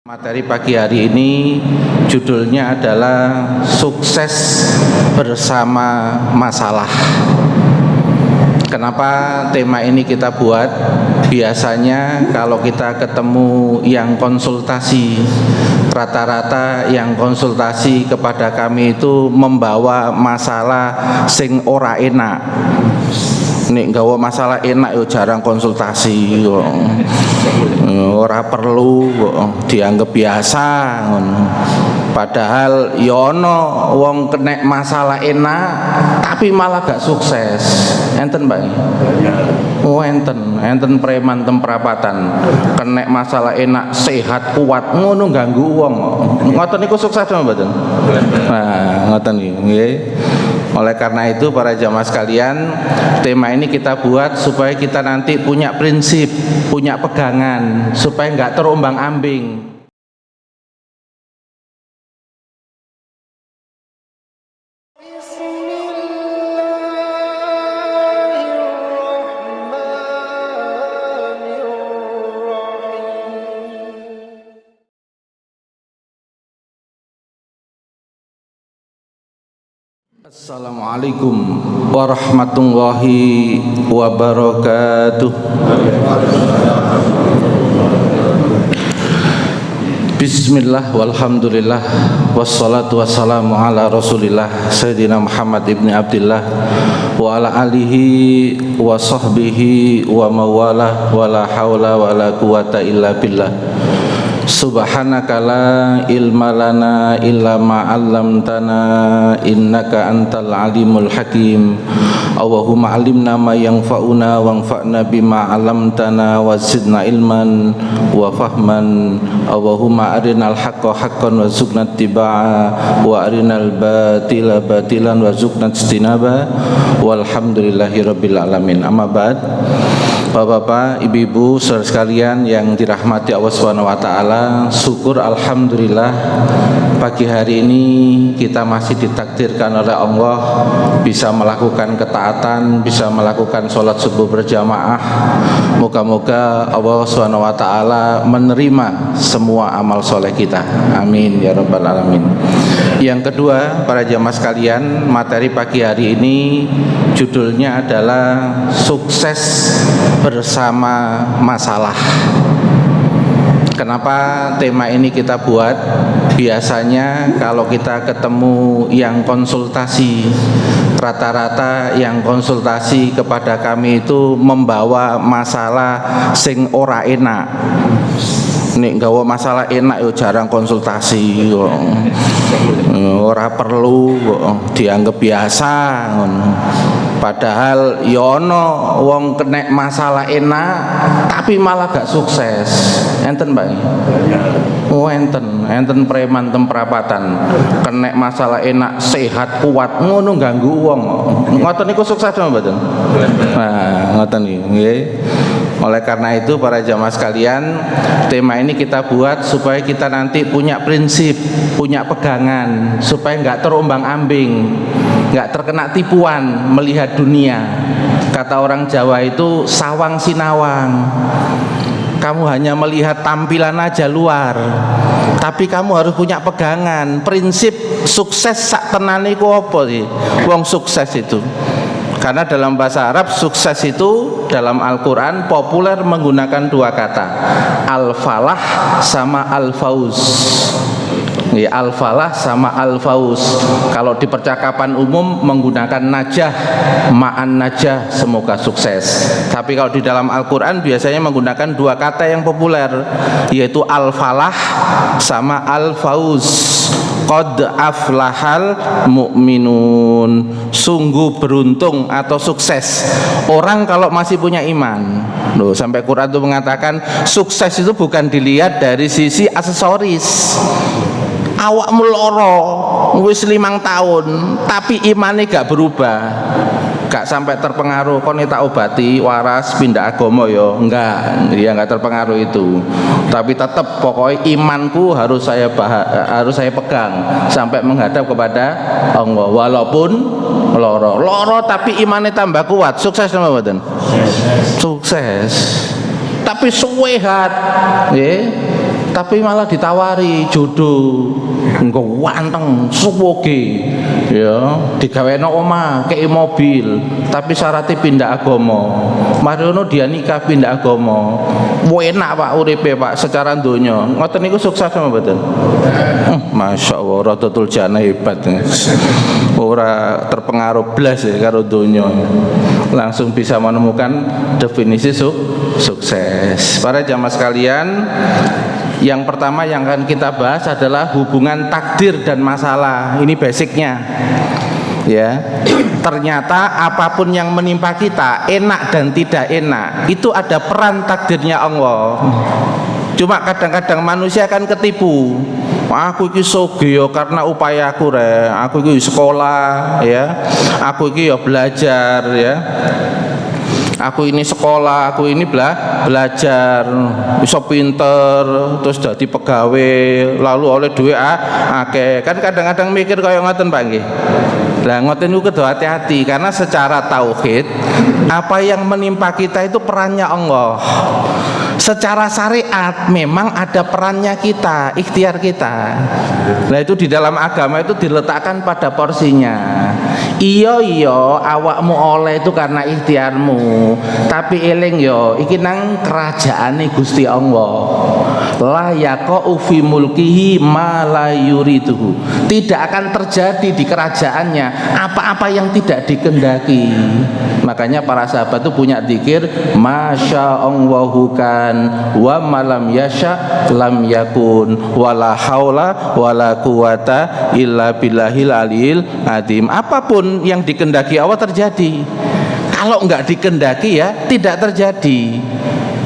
Materi pagi hari ini judulnya adalah sukses bersama masalah. Kenapa tema ini kita buat? Biasanya kalau kita ketemu yang konsultasi, rata-rata yang konsultasi kepada kami itu membawa masalah sing ora enak. Nek gawa masalah enak yo jarang konsultasi kok. Ora perlu kok dianggap biasa ngono. Padahal yo ono wong kena masalah enak tapi malah gak sukses. Enten, Mbak? Oh, enten preman temprapatan kena masalah enak, sehat, kuat, ngono ganggu wong. Ngoten niku sukses to, mboten? Nah, ngoten nggih. Oleh karena itu para jamaah sekalian, tema ini kita buat supaya kita nanti punya prinsip, punya pegangan, supaya nggak terombang-ambing. Assalamualaikum warahmatullahi wabarakatuh. Bismillah walhamdulillah wassalatu wassalamu ala rasulillah Sayyidina Muhammad ibn Abdillah wa ala alihi wa sahbihi wa mawalah wa la hawla wa la quwata illa billah. Subhanaka la ilma lana illa ma 'allamtana innaka antal alimul hakim. Allahumma 'allimna ma yanfa'una wanfa'na bima 'allamtana wa zidna ilman wa fahman. Allahumma arinal haqqa haqqan warzuqna ittiba'a wa arinal batila batilan warzuqna ijtinaba. Walhamdulillahi rabbil alamin. Amma ba'd. Bapak-bapak, ibu-ibu, saudara sekalian yang dirahmati Allah Subhanahu wa taala, syukur alhamdulillah pagi hari ini kita masih ditakdirkan oleh Allah bisa melakukan ketaatan, bisa melakukan sholat subuh berjamaah. Moga-moga Allah Subhanahu wa taala menerima semua amal soleh kita. Amin ya rabbal alamin. Yang kedua, para jamaah sekalian, materi pagi hari ini judulnya adalah sukses bersama masalah. Kenapa tema ini kita buat? Biasanya kalau kita ketemu yang konsultasi, rata-rata yang konsultasi kepada kami itu membawa masalah sing ora enak. Nek gawa masalah enak yo jarang konsultasi kok. Ora perlu kok dianggap biasa ngono. Padahal yo ono wong kena masalah enak tapi malah gak sukses. Enten, Mbak? Oh, enten preman temprapatan kena masalah enak, sehat, kuat, ngono ganggu wong. Ngoten niku sukses to, mboten? Nah, ngoten nggih. Oleh karena itu para jamaah sekalian, tema ini kita buat supaya kita nanti punya prinsip, punya pegangan, supaya nggak terombang-ambing, nggak terkena tipuan melihat dunia. Kata orang Jawa itu sawang sinawang. Kamu hanya melihat tampilan aja luar, tapi kamu harus punya pegangan, prinsip sukses sak tenane ku apa sih? Wong sukses itu. Karena dalam bahasa Arab sukses itu dalam Al-Quran populer menggunakan dua kata, al-falah sama al-fauz. Ya, al-falah sama al-fauz. Kalau di percakapan umum menggunakan najah, ma'an najah, semoga sukses. Tapi kalau di dalam Al-Quran biasanya menggunakan dua kata yang populer, yaitu al-falah sama al-fauz. Qad aflahal mu'minun, sungguh beruntung atau sukses orang kalau masih punya iman. Loh, sampai Quran itu mengatakan sukses itu bukan dilihat dari sisi aksesoris. Awakmu loro wis 5 tahun tapi imane gak berubah, gak sampai terpengaruh kon tak obati waras pindah agama ya enggak, dia enggak terpengaruh itu. Tapi tetap pokoknya imanku harus saya pegang sampai menghadap kepada Allah walaupun loro tapi imannya tambah kuat. Sukses sama mboten? Sukses. Tapi suwehat nggih. tapi malah ditawari jodoh engko wanteng suwoge ya digaweno omah kei mobil tapi syaratnya pindah agama mari ngono dia nikah pindah agama enak Pak uripe Pak secara donya ngoten niku sukses sama mboten Masya Allah Rodotul Jannah hebat ora terpengaruh blas ya karo donya langsung bisa menemukan definisi sukses. Para jamaah sekalian, yang pertama yang akan kita bahas adalah hubungan takdir dan masalah. Ini basicnya. Ya, ternyata apapun yang menimpa kita, enak dan tidak enak, itu ada peran takdirnya Allah. Cuma kadang-kadang manusia kan ketipu. Aku iki sugih karena upayaku re. Aku iki sekolah ya. Aku iki ya belajar ya. Aku ini sekolah, aku ini belajar, bisa pinter, terus jadi pegawai, lalu oleh duit akeh. Kan kadang-kadang mikir kaya ngoten Pak nggih. Lah ngoten niku kudu hati-hati karena secara tauhid apa yang menimpa kita itu perannya Allah. Secara syariat memang ada perannya kita, ikhtiar kita. Nah itu di dalam agama itu diletakkan pada porsinya. Iya awakmu oleh itu karena ikhtiarmu, tapi eling yo iki nang kerajaane Gusti Allah. La yaqa'u fi mulkihi ma la yuriduhu. Tidak akan terjadi di kerajaannya apa-apa yang tidak dikehendaki. Makanya para sahabat itu punya zikir masya Allahu kan wa malam yasha lam yakun wala haula wala quwata illa billahil aliyil azim. Apapun yang dikehendaki Allah terjadi. Kalau enggak dikehendaki ya tidak terjadi.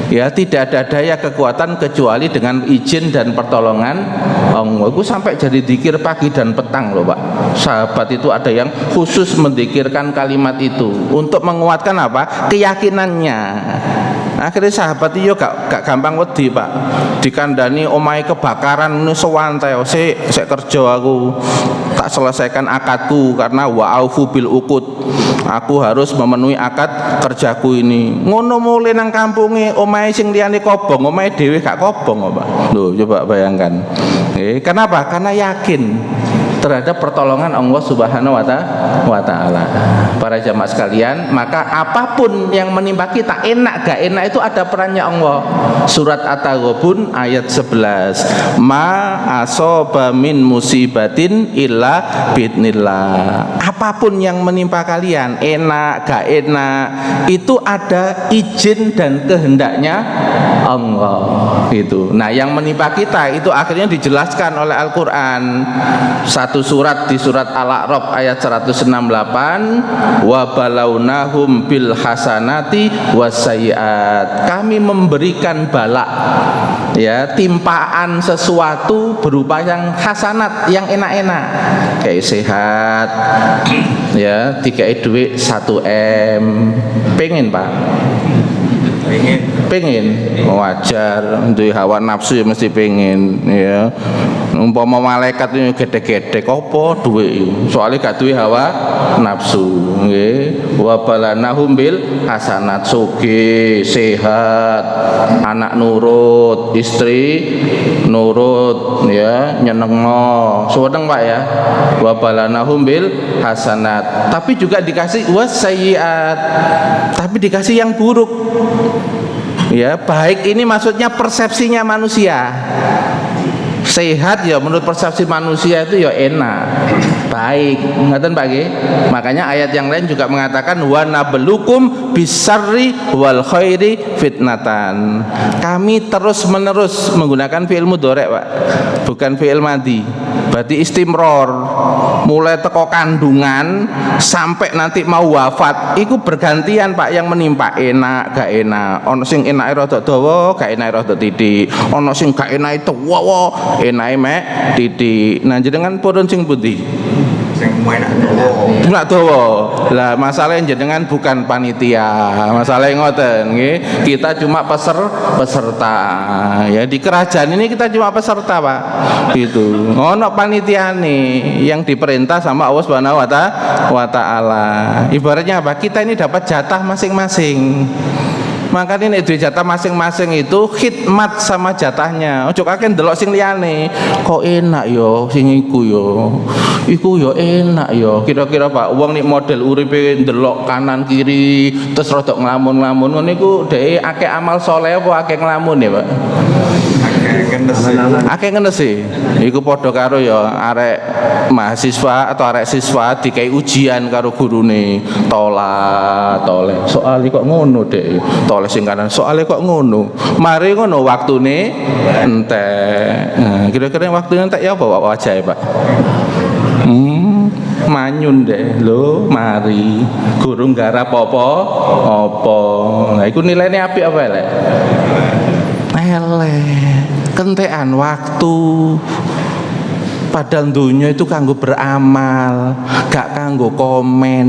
Ya tidak ada daya kekuatan kecuali dengan izin dan pertolongan Allah. Itu sampai jadi zikir pagi dan petang loh Pak. Sahabat itu ada yang khusus menzikirkan kalimat itu untuk menguatkan apa? Keyakinannya. Akhirnya sahabat itu gak gampang wedi Pak. Dikandani omahe kebakaran ini sewantai sik kerja aku tak selesaikan akadku karena wa'aufu bil uqud. Aku harus memenuhi akad kerjaku ini. Ngono mulai nang kampunge omahe sing liyane kobong, omahe dhewe gak kobong Pak. Loh coba bayangkan. Kenapa? Karena yakin terhadap pertolongan Allah Subhanahu wa taala. Para jamaah sekalian, maka apapun yang menimpa kita enak gak enak itu ada perannya Allah. Surat At-Taghabun ayat 11. Ma asoba min musibatin illa bidnillah. Apapun yang menimpa kalian enak gak enak itu ada izin dan kehendaknya Allah itu. Nah, yang menimpa kita itu akhirnya dijelaskan oleh Al-Qur'an. Satu surat di surat Al-A'raf ayat 168 wa balaunahum bil hasanati wassayiat. Kami memberikan bala ya timpaan sesuatu berupa yang hasanat, yang enak-enak kayak sehat ya, dikai duit 1 M pengen Pak pengen wajar duwe hawa nafsu ya mesti pengen ya. Umpama malaikat ini gede-gede apa duwe soalnya gak duwe hawa nafsu nggih. Wa balanahum bil hasanat sugih sehat anak nurut istri nurut ya nyenengno seneng Pak ya. Wa balanahum bil hasanat tapi juga dikasih wassayiat tapi dikasih yang buruk. Ya, baik ini maksudnya persepsinya manusia. Sehat ya menurut persepsi manusia itu ya enak, baik. Ngaten Pak nggih. Makanya ayat yang lain juga mengatakan wa nablukum bisarri wal khairi fitnatan. Kami terus-menerus menggunakan fi'il mudhari' Pak, bukan fi'il madhi. Berarti istimror. Mulai teko kandungan sampai nanti mau wafat iku bergantian Pak yang menimpa enak gak enak. Ono sing enake rada dawa gak enake rada titik, ono sing gak enake dawa enake mek titik. Nah jenengan purun sing pundi? Sing enak dawa. Lah masalah jenengan bukan panitia, masalah ngoten nggih. Kita cuma peserta. Ya di kerajaan ini kita cuma peserta Pak. Gitu. Ono panitiane yang diperintah sama Allah Subhanahu wa taala. Ibaratnya apa? Kita ini dapat jatah masing-masing. Makanya nek duwe jatah masing-masing itu khidmat sama jatahnya. Ojo kakek ndelok sing liyane. Kok enak yo sing iku yo. Iku yo enak yo. Kira-kira Pak, wong nek model uripe ndelok kanan kiri terus rada nglamun-nglamun ngono iku dhek akeh amal saleh apa akeh nglamun ya, Pak? Akeh ngenes sih. Iku padha karo ya arek mahasiswa atau arek siswa dikai ujian karo gurune. Toleh. Soale kok ngono, Dek. Toleh sing kanan. Soale kok ngono. Mari ngono waktune entek. Nah, kira-kira waktune entek ya apa wajahe, Pak? Manyun deh lho, mari guru nggarap apa? Nah, iku nilainya apik apa elek? Elek. Kentekan waktu. Padahal dunia itu kanggo beramal, gak kanggo komen.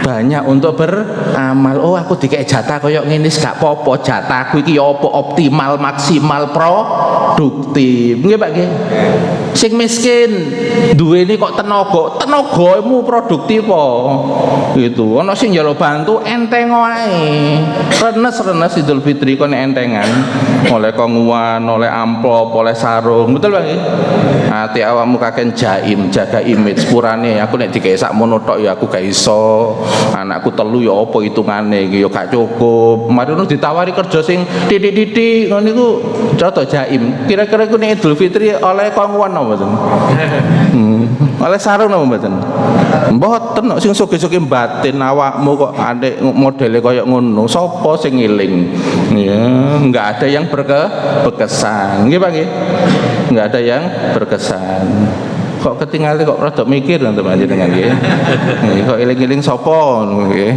Banyak untuk beramal. Oh, aku dikek jatah koyo ngene gak apa-apa, jatahku iki apa optimal, maksimal, produktif. Nggih, Pak nggih. Sing miskin duweni kok tenagamu produktif apa? Gitu. Ana sing njaluk bantu enteng wae. Renes Idul Fitri kok nek entengan. Oleh konguan, oleh amplop, oleh sarung. Betul, Pak nggih? Ati awakmu kaken jaim, jaga image purane. Aku nek dikek sakmono tok ya aku gak iso. Anakku telu ya apa hitungane iki ya gak cukup. Mari ono ditawari kerja sing titik-titik ngono niku rada jaim. Kira-kira iku nek Idul Fitri oleh konguan apa mboten? Oleh sarung apa mboten? Mboten kok sing soge-soge batin awakmu kok andek modele kaya ngono. Sapa sing ngiling? Ya, enggak ada yang berkesan. Nggih, Pak nggih? Enggak ada yang berkesan. Kok ketinggalan kok rada mikir teman jenengan nggih. Kok eling-eling sapa nggih.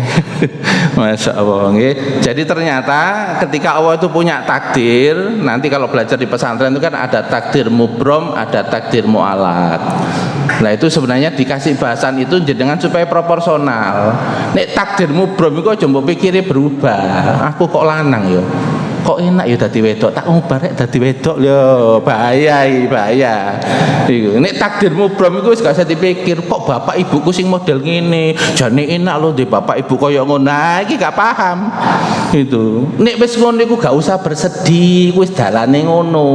Masyaallah nggih. Jadi ternyata ketika Allah itu punya takdir, nanti kalau belajar di pesantren itu kan ada takdir mubrom, ada takdir mu'alaq. Nah itu sebenarnya dikasih bahasan itu jenengan supaya proporsional. Nek takdir mubrom iku aja mbok pikire berubah. Aku kok lanang ya. Kok enak ya dadi wedok, tak barek dadi wedok lho, bahaya. Iku nek takdirmu brom iku wis gak usah dipikir, kok bapak ibuku sing model ngene, jane enak lho di bapak ibu kaya ngono. Nah, iki gak paham. Itu. Nek wis ngono iku gak usah bersedih, wis dalane ngono.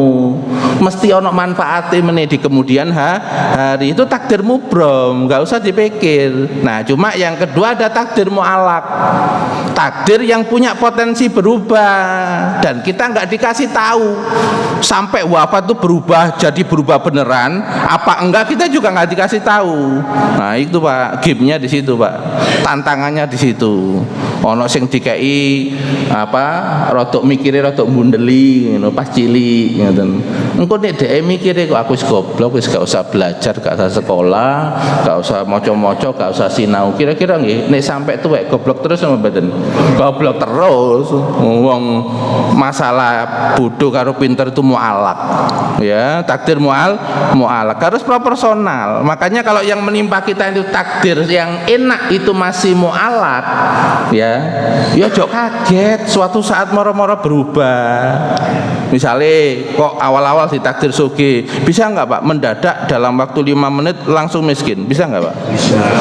Mesti ana manfaate meneh di kemudian hari. Itu takdirmu brom, gak usah dipikir. Nah, cuma yang kedua ada takdir mu'alaq. Takdir yang punya potensi berubah. Dan kita nggak dikasih tahu sampai wafat itu jadi berubah beneran apa enggak, kita juga nggak dikasih tahu. Nah itu Pak, gamenya di situ Pak, tantangannya di situ. Ono sing dikai rodok mikire rodok bundeli ngono pas cilik ngoten. Engko nek dhek mikire kok aku wis goblok, wis gak usah belajar, gak usah sekolah, gak usah maca-maca, gak usah sinau. Kira-kira nggih nek sampai tuwek goblok terus sama mboten? Goblok terus. Wong masalah bodoh karo pinter itu mu'alaq. Ya, takdir mu'alaq harus proporsional. Makanya kalau yang menimpa kita itu takdir yang enak itu masih mu'alaq, ya jok kaget suatu saat moro-moro berubah. Misalnya kok awal-awal ditakdir sugih, bisa nggak Pak mendadak dalam waktu 5 menit langsung miskin? Bisa nggak Pak?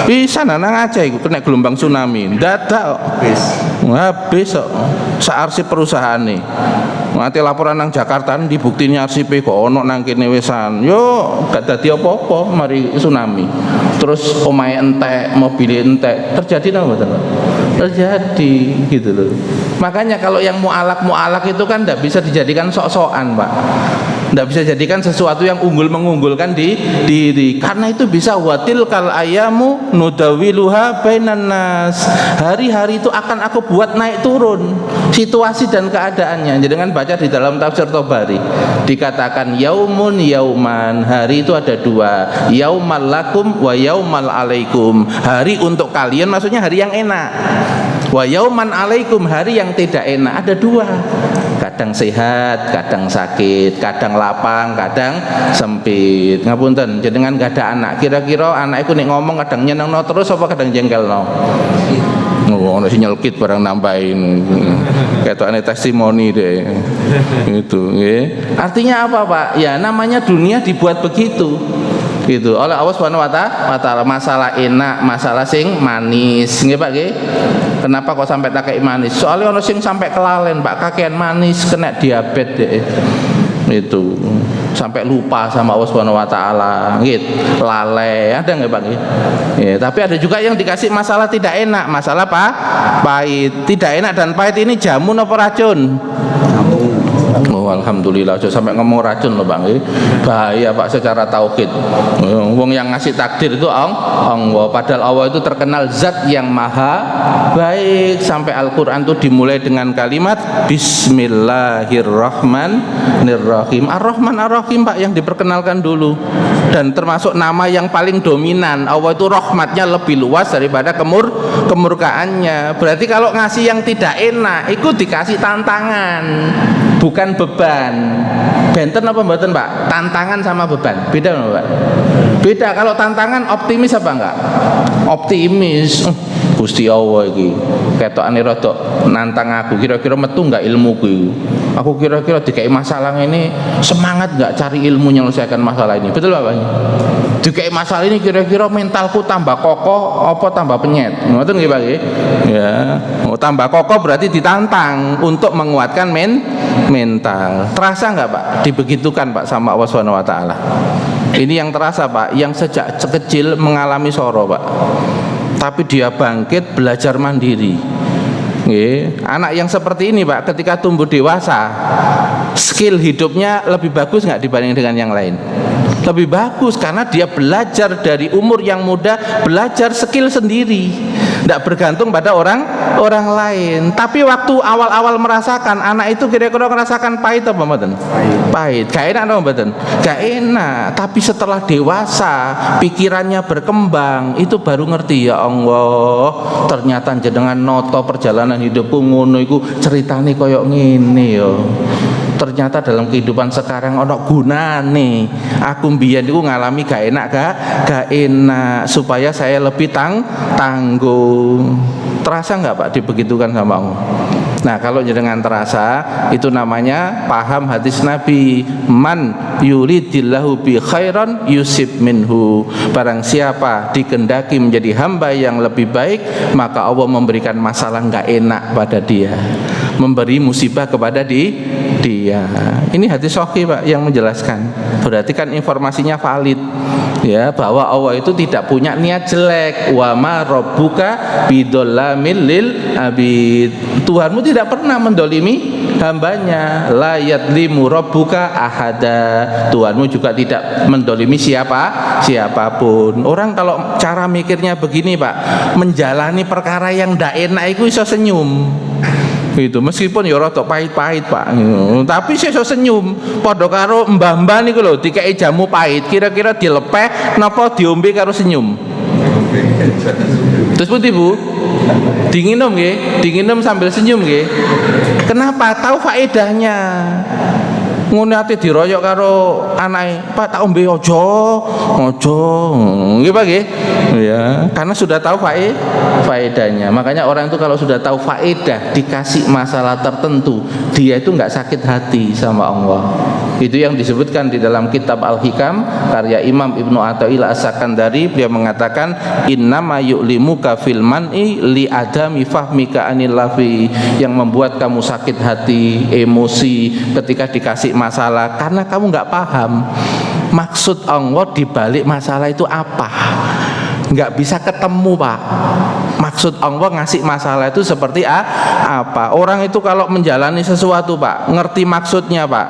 Bisa. Nang aja iku kena gelombang tsunami dadak habis kok saarsip perusahaan nih. Mati laporan nang Jakarta dibuktinya arsipe kok ono nang kene wesan. Yo gak dadi apa-apa mari tsunami. Terus omahe entek, mobil entek. Terjadi nang mboten Pak? Terjadi gitu loh. Makanya kalau yang mu'alaq itu kan tidak bisa dijadikan sok-sokan Pak. Tidak bisa jadikan sesuatu yang mengunggulkan diri. Karena itu bisa watil kal ayamu nudawiluha bainan nas. Hari-hari itu akan aku buat naik turun situasi dan keadaannya. Jadi dengan baca di dalam tafsir Tobari dikatakan yaumun yauman, hari itu ada dua, yaumal lakum wa yaumal alaikum. Hari untuk kalian maksudnya hari yang enak, wa yauman alaikum, hari yang tidak enak. Ada dua, kadang sehat, kadang sakit, kadang lapang, kadang sempit. Ngapunten jenengan gak ada anak, kira-kira anak iku nek ngomong kadang nyenengno terus apa kadang jengkelno? Ono sing nyelkit barang nambahin. Ketokane testimoni deh. Itu nggih. Artinya apa Pak? Ya namanya dunia dibuat begitu. Gitu. Oleh Allah Subhanahu wa taala masalah enak, masalah sing manis. Nggih Pak nggih. Kenapa kok sampai tak kayak manis? Soalnya ono sing sampai kelalen Pak, kakean manis kena diabetes deh. Itu sampai lupa sama Allah Subhanahu wa taala gitu, lalai, ada nggak Pak? Ya, tapi ada juga yang dikasih masalah tidak enak, masalah pahit. Tidak enak dan pahit ini jamu apa racun? Oh, alhamdulillah, sampai ngomong racun loh Bang. Bahaya Pak secara tauhid. Wong yang ngasih takdir itu Allah. Padahal Allah itu terkenal zat yang maha baik. Sampai Al-Qur'an itu dimulai dengan kalimat Bismillahirrahmanirrahim. Ar-Rahman Ar-Rahim Pak yang diperkenalkan dulu. Dan termasuk nama yang paling dominan. Allah itu rahmatnya lebih luas daripada kemurkaannya. Berarti kalau ngasih yang tidak enak, itu dikasih tantangan, bukan beban. Benten apa mboten Pak? Tantangan sama beban beda nggak Pak? Beda. Kalau tantangan optimis apa enggak? Optimis. Gusti Allah iki ketokane rada nantang aku, kira-kira metu enggak ilmuku. Aku kira-kira dikai masalah ini semangat enggak cari ilmu menyelesaikan masalah ini. Betul Pak? Dikai masalah ini kira-kira mentalku tambah kokoh apa tambah penyet. Ngoten nggih Pak nggih? Ya, tambah kokoh berarti ditantang untuk menguatkan mental. Terasa enggak Pak? Dibegitukan Pak sama Allah Subhanahu wa taala. Ini yang terasa Pak, yang sejak kecil mengalami soro Pak. Tapi dia bangkit belajar mandiri. Anak yang seperti ini Pak, ketika tumbuh dewasa, skill hidupnya lebih bagus nggak dibanding dengan yang lain? Lebih bagus karena dia belajar dari umur yang muda, belajar skill sendiri, tidak bergantung pada orang lain. Tapi waktu awal-awal merasakan, anak itu kira-kira merasakan pahit apa mboten? Pahit. Gak enak apa mboten? Gak enak. Tapi setelah dewasa, pikirannya berkembang, itu baru ngerti, ya Allah, ternyata jenengan noto perjalanan hidupku ngono iku ceritane koyok ngene yo. Ternyata dalam kehidupan sekarang ono gunane. Aku mbiyen niku ngalami gak enak supaya saya lebih tangguh. Terasa enggak Pak dibegitukan sama Allah? Nah, kalau jenengan terasa, itu namanya paham hadis Nabi, man yuridillahu bi khairan yusib minhu. Barang siapa dikehendaki menjadi hamba yang lebih baik, maka Allah memberikan masalah enggak enak pada dia, memberi musibah kepada dia. Ini hadis sahih Pak yang menjelaskan. Berarti kan informasinya valid. Ya, bahwa Allah itu tidak punya niat jelek. Wa ma rabbuka bidzalamil lil abid. Tuhanmu tidak pernah mendolimi hambanya. La yadlimu rabbuka ahada. Tuhanmu juga tidak mendolimi siapapun. Orang kalau cara mikirnya begini Pak, menjalani perkara yang ndak enak itu iso senyum. Itu meskipun ya rada pahit-pahit Pak, tapi saya senyum. Padha karo mbah-mbah niku lho, dikei jamu pahit, kira-kira dilepeh napa diombe karo senyum? Terus putih Bu, dinginum nggih, dinginum sambil senyum nggih. Kenapa? Tahu faedahnya. Ngono ate diroyok karo anake, Pak tak ombe aja nggih Pak nggih. Ya, karena sudah tahu faedahnya. Makanya orang itu kalau sudah tahu faedah dikasih masalah tertentu, dia itu enggak sakit hati sama Allah. Itu yang disebutkan di dalam kitab Al-Hikam karya Imam Ibnu Athaillah As-Sakandari. Beliau mengatakan innama yu'limuka fil man'i li adami fahmika anil lafi. Yang membuat kamu sakit hati, emosi ketika dikasih masalah karena kamu nggak paham maksud Allah di balik masalah itu apa. Nggak bisa ketemu Pak, maksud Allah ngasih masalah itu seperti apa. Orang itu kalau menjalani sesuatu Pak, ngerti maksudnya Pak.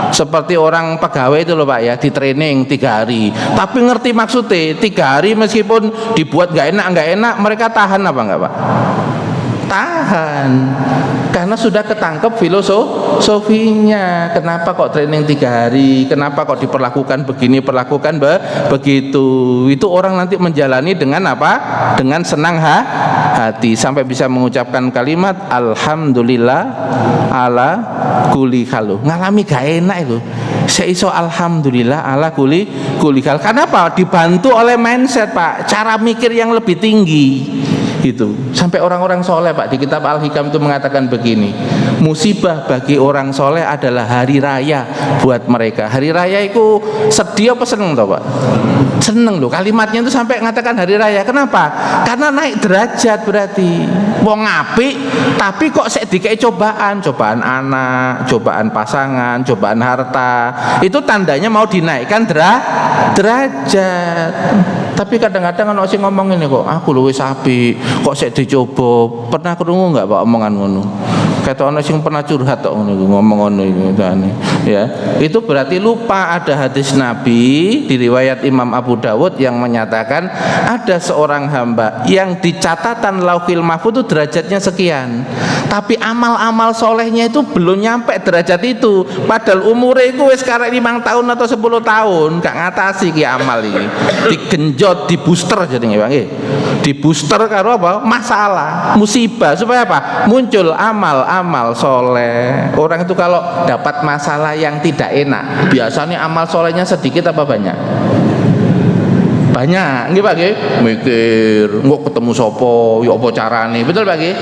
Seperti orang pegawai itu loh Pak ya, di training 3 hari, tapi ngerti maksudnya 3 hari meskipun dibuat nggak enak, mereka tahan apa enggak Pak? Tahan, karena sudah ketangkep filosofinya. Kenapa kok training 3 hari, kenapa kok diperlakukan begini, perlakukan begitu. Itu orang nanti menjalani dengan apa? Dengan senang hati, sampai bisa mengucapkan kalimat alhamdulillah ala kulli hal. Ngalami gak enak itu, saya iso alhamdulillah ala kulli hal. Kenapa? Dibantu oleh mindset Pak, cara mikir yang lebih tinggi. Itu sampai orang-orang soleh Pak, di kitab Al-Hikam itu mengatakan begini, musibah bagi orang soleh adalah hari raya buat mereka. Hari raya itu sedih apa seneng toh Pak? Seneng loh, kalimatnya itu sampai mengatakan hari raya. Kenapa? Karena naik derajat berarti. Wong apik tapi kok sik dikei cobaan anak, cobaan pasangan, cobaan harta. Itu tandanya mau dinaikkan derajat. Tapi kadang-kadang ono sing ngomong ini kok, aku luwih apik, kok sik dicoba. Pernah krungu enggak Pak omongan ngono? Kata ono sing pernah curhat tok ngono ngomong ngono iku ya. Itu berarti lupa ada hadis Nabi di riwayat Imam Abu Dawud yang menyatakan ada seorang hamba yang di catatan Lauhil Mahfuz itu derajatnya sekian. Tapi amal-amal solehnya itu belum nyampe derajat itu. Padahal umurnya itu wis karek 5 tahun atau 10 tahun gak ngatasi ki amal ini. Digenjot, di booster jadinya Bang. Di booster karo apa? Masalah, musibah supaya apa? Muncul amal-amal soleh. Orang itu kalau dapat masalah yang tidak enak, biasanya amal solehnya sedikit apa banyak? Banyak, nggih Pak nggih. Mikir, kok ketemu sopo, ya apa carane? Betul Pak nggih?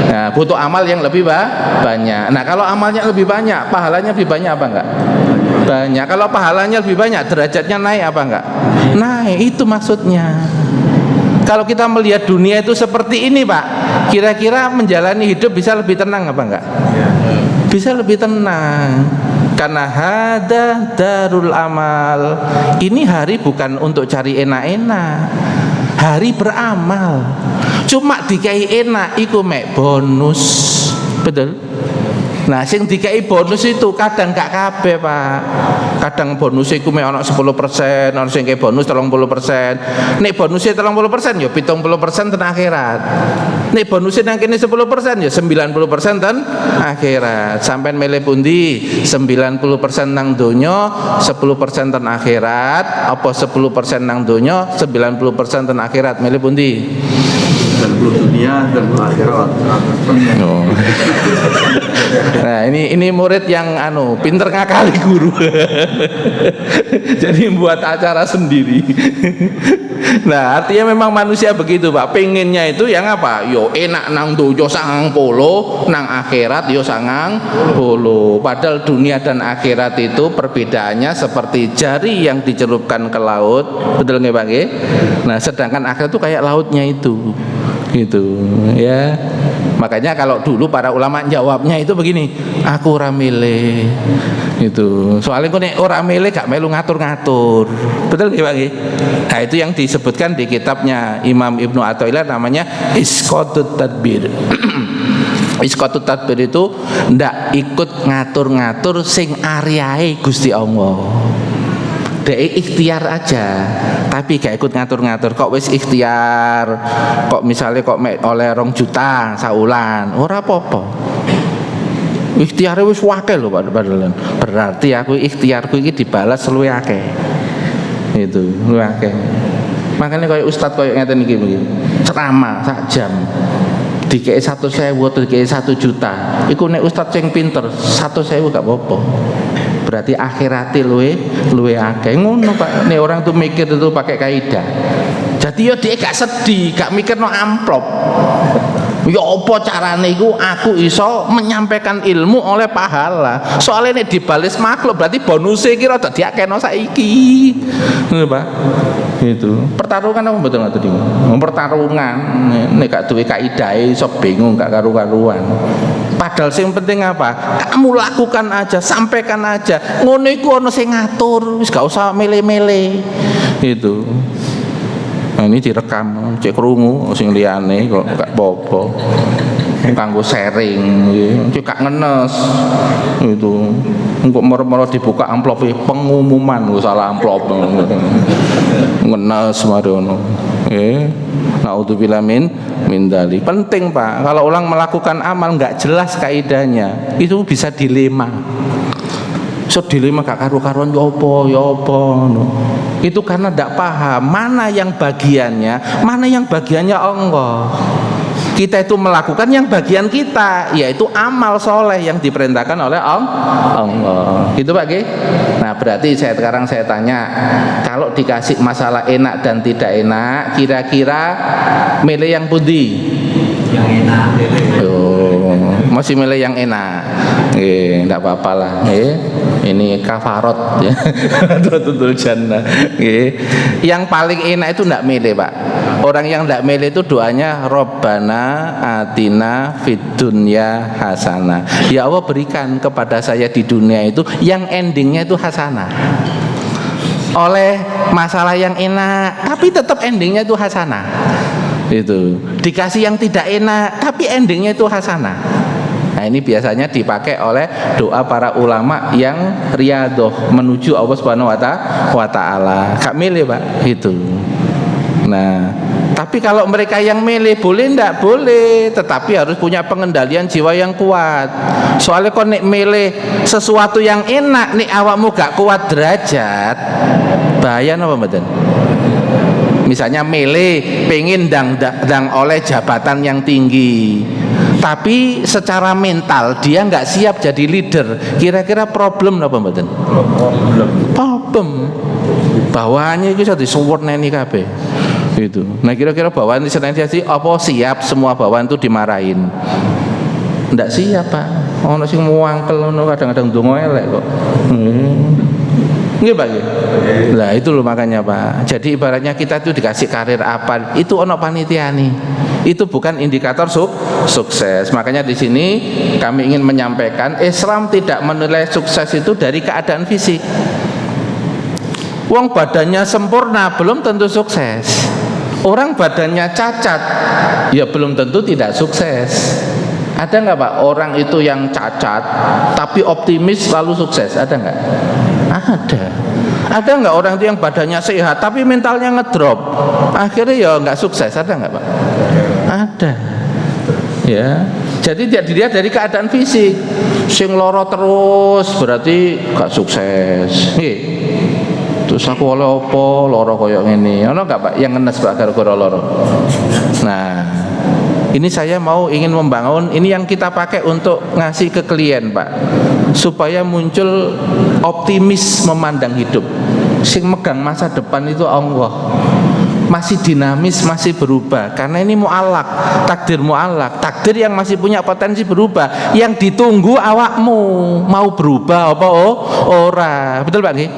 Nah, butuh amal yang lebih banyak. Nah, kalau amalnya lebih banyak, pahalanya lebih banyak apa enggak? Banyak. Kalau pahalanya lebih banyak, derajatnya naik apa enggak? Naik, itu maksudnya. Kalau kita melihat dunia itu seperti ini Pak, kira-kira menjalani hidup bisa lebih tenang apa enggak? Bisa lebih tenang. Karena hada darul amal. Ini hari bukan untuk cari enak-enak, hari beramal. Cuma dikai enak iku mek bonus. Betul? Nah, sing dikai bonus itu kadang gak kabeh Pak. Kadang bonus iku mek ana 10%, ana sing kei bonus 30%. Nek bonusnya 30% ya 70% ten akhirat. Nek bonusnya nang kene 10% ya 90% ten akhirat. Sampeyan milih pundi? 90% nang donya, 10% ten akhirat, apa 10% nang donya, 90% ten akhirat. Milih pundi? 90 dunia dan akhirat. Oh. Nah, ini murid yang pinter ngakali guru. Jadi buat acara sendiri. Nah, artinya memang manusia begitu Pak. Pengennya itu yang apa? Yo enak nang dojo sangang polo, nang akhirat yo sangang polo. Padahal dunia dan akhirat itu perbedaannya seperti jari yang dicelupkan ke laut. Betul nggih Pak nggih? Nah, sedangkan akhirat itu kayak lautnya itu. Gitu ya. Makanya kalau dulu para ulama jawabnya itu begini, aku ora milih. Gitu. Soalnya kok nek ora milih gak melu ngatur-ngatur. Betul nggih Pak nggih? Nah, itu yang disebutkan di kitabnya Imam Ibnu Athaillah namanya Isqatut Tadbir. Isqatut Tadbir itu ndak ikut ngatur-ngatur sing ariahe Gusti Allah. Dek ikhtiar aja, tapi gak ikut ngatur-ngatur. Kok wis ikhtiar, kok misalnya kok oleh 2 juta saulan, ora apa-apa. Ikhtiare wis wakil lho Pak. Berarti aku ikhtiarku iki dibalas luwih akeh. Itu, luwih akeh. Makanya kayak ustaz kayak ngeten iki begini. Ceramah sak jam. Dikei 1.000 atau dikei 1 juta. Iku nek ustaz sing pinter 1.000 gak apa-apa. Berarti akhirati luwe akeh ngono Pak. Nek orang tuh mikir itu pakai kaidah. Jadi ya dia gak sedih, gak mikir no amplop. Ya apa carane iku aku iso menyampaikan ilmu oleh pahala. Soalnya nek dibalas makhluk berarti bonusnya iki rada diakeno saiki. Ngono Pak. Itu. Pertarungan apa betul enggak tadi? Pertarungan nek gak duwe kaidahe iso bingung gak karu-karuan. Padahal yang penting apa? Kamu lakukan aja, sampaikan aja. Ngono iku ono sing ngatur, wis gak usah mele-mele. Itu. Nah, ini direkam, cek krungu sing liyane kok gak apa-apa. Kanggo sharing, cek gak ngenes. Itu. Engko moro-moro dibuka amplop pengumuman, salah amplop. Ngenes mari ono. Naudzubillah min dalik. Penting Pak, kalau orang melakukan amal nggak jelas kaidahnya, itu bisa dilema. So dilema gak karu-karuan ya apa no. Itu karena tidak paham mana yang bagiannya Allah. Kita itu melakukan yang bagian kita, yaitu amal soleh yang diperintahkan oleh Allah. Gitu Pak Ki? Nah berarti sekarang saya tanya, kalau dikasih masalah enak dan tidak enak, kira-kira milih yang pundi? Yang enak. Masih milih yang enak. Enggak apa-apa lah. Ini kafarot ya. Tutul jannah. Yang paling enak itu enggak milih, Pak. Orang yang enggak milih itu doanya Robbana atina fid dunya hasanah. Ya Allah, berikan kepada saya di dunia itu yang endingnya itu hasanah. Oleh masalah yang enak, tapi tetap endingnya itu hasanah. Itu dikasih yang tidak enak, tapi endingnya itu hasanah. Nah ini biasanya dipakai oleh doa para ulama yang riyadhah menuju Allah Subhanahu wa taala. Gak milih Pak itu. Nah, tapi kalau mereka yang milih boleh ndak? Boleh, tetapi harus punya pengendalian jiwa yang kuat. Soalnya kok nek milih sesuatu yang enak nek awakmu gak kuat derajat, bahaya napa mboten? Misalnya milih pengen dang oleh jabatan yang tinggi, tapi secara mental dia nggak siap jadi leader, kira-kira problem apa mboten? Problem. Bawahannya itu jadi suwerneni kabeh. Itu. Nah kira-kira bawahan di senensiasi apa siap semua bawahan itu dimarahin? Ndak siap Pak. Ono sing muangkel ngono kadang-kadang ndonga elek kok. Nggih Pak nggih. Lah itu loh makanya Pak. Jadi ibaratnya kita itu dikasih karir apa, itu ono panitiani. Itu bukan indikator sukses. Makanya di sini kami ingin menyampaikan Islam tidak menilai sukses itu dari keadaan fisik. Wong badannya sempurna belum tentu sukses. Orang badannya cacat ya belum tentu tidak sukses. Ada nggak Pak orang itu yang cacat tapi optimis lalu sukses? Ada nggak? Ada. Ada nggak orang itu yang badannya sehat tapi mentalnya ngedrop, akhirnya ya nggak sukses? Ada nggak Pak? Ada. Ya. Jadi tidak dilihat dari keadaan fisik. Sing loro terus berarti nggak sukses. Terus aku oleh opo loro koyok ini, ono nggak Pak yang ngenes Pak gara-gara loro? Nah, ini saya ingin membangun, ini yang kita pakai untuk ngasih ke klien Pak, supaya muncul optimis memandang hidup. Sing megang masa depan itu Allah, masih dinamis, masih berubah. Karena ini mu'allak, takdir mu'allak, takdir yang masih punya potensi berubah. Yang ditunggu awakmu mau berubah apa ora. Betul Pak nggih?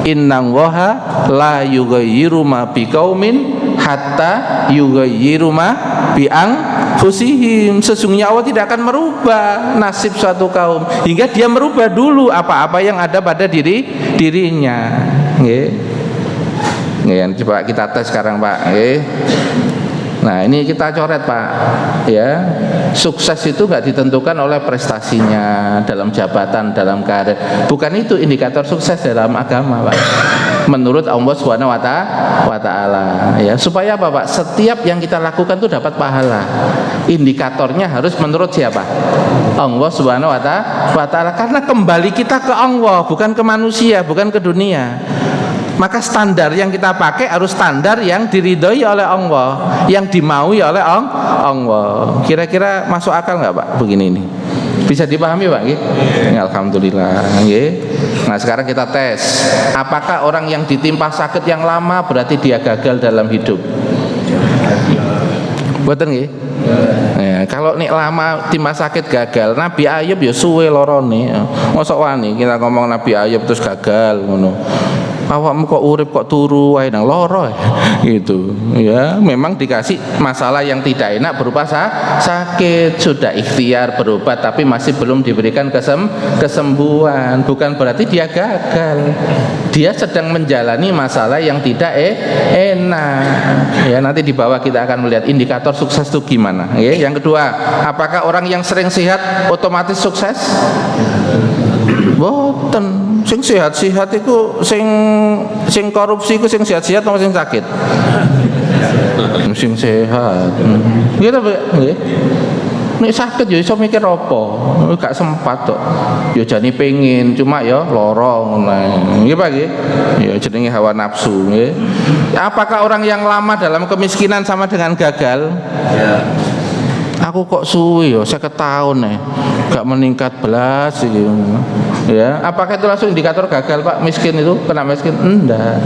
Innallaha la yughayyiru ma biqaumin hatta yughayyiru ma bi anfusihim. Sesungguhnya Allah tidak akan merubah nasib suatu kaum hingga dia merubah dulu apa-apa yang ada pada dirinya. Nggih. Nggih, coba kita tes sekarang Pak, nggih. Nah, ini kita coret Pak. Ya. Sukses itu enggak ditentukan oleh prestasinya dalam jabatan, dalam karir. Bukan itu indikator sukses dalam agama, Pak. Menurut Allah Subhanahu wa taala, ya. Supaya apa, Pak? Setiap yang kita lakukan itu dapat pahala. Indikatornya harus menurut siapa? Allah Subhanahu wa taala. Karena kembali kita ke Allah, bukan ke manusia, bukan ke dunia. Maka standar yang kita pakai harus standar yang diridhoi oleh Allah, yang dimaui oleh Allah. Kira-kira masuk akal nggak Pak begini ini? Bisa dipahami Pak? Ya, alhamdulillah. Nah sekarang kita tes, apakah orang yang ditimpa sakit yang lama berarti dia gagal dalam hidup? Betul nggih? Ya, kalau nih lama timah sakit gagal, Nabi Ayub ya suwe lorone. Mosok wani kita ngomong Nabi Ayub terus gagal ngono. Awakmu kok urip kok turu wae nang loro gitu ya. Memang dikasih masalah yang tidak enak berupa sakit, sudah ikhtiar berobat tapi masih belum diberikan kesembuhan. Bukan berarti dia gagal, dia sedang menjalani masalah yang tidak enak ya. Nanti di bawah kita akan melihat indikator sukses itu gimana ya. Yang kedua, apakah orang yang sering sehat otomatis sukses? Boten. Sing sehat-sehat itu sing korupsi itu sing sehat-sehat atau sing sakit? Sing sehat. Gitu nggih. Nek sakit ya iso mikir apa? Gak sempat kok. Ya jane pengin, cuma ya lara ngono. Nggih Pak nggih. Ya jenenge hawa nafsu nggih. Apakah orang yang lama dalam kemiskinan sama dengan gagal? Ya. Aku kok suwi ya 50 tahun gak meningkat belas gitu. Ya, apakah itu langsung indikator gagal Pak? Miskin itu kena miskin? Enggak.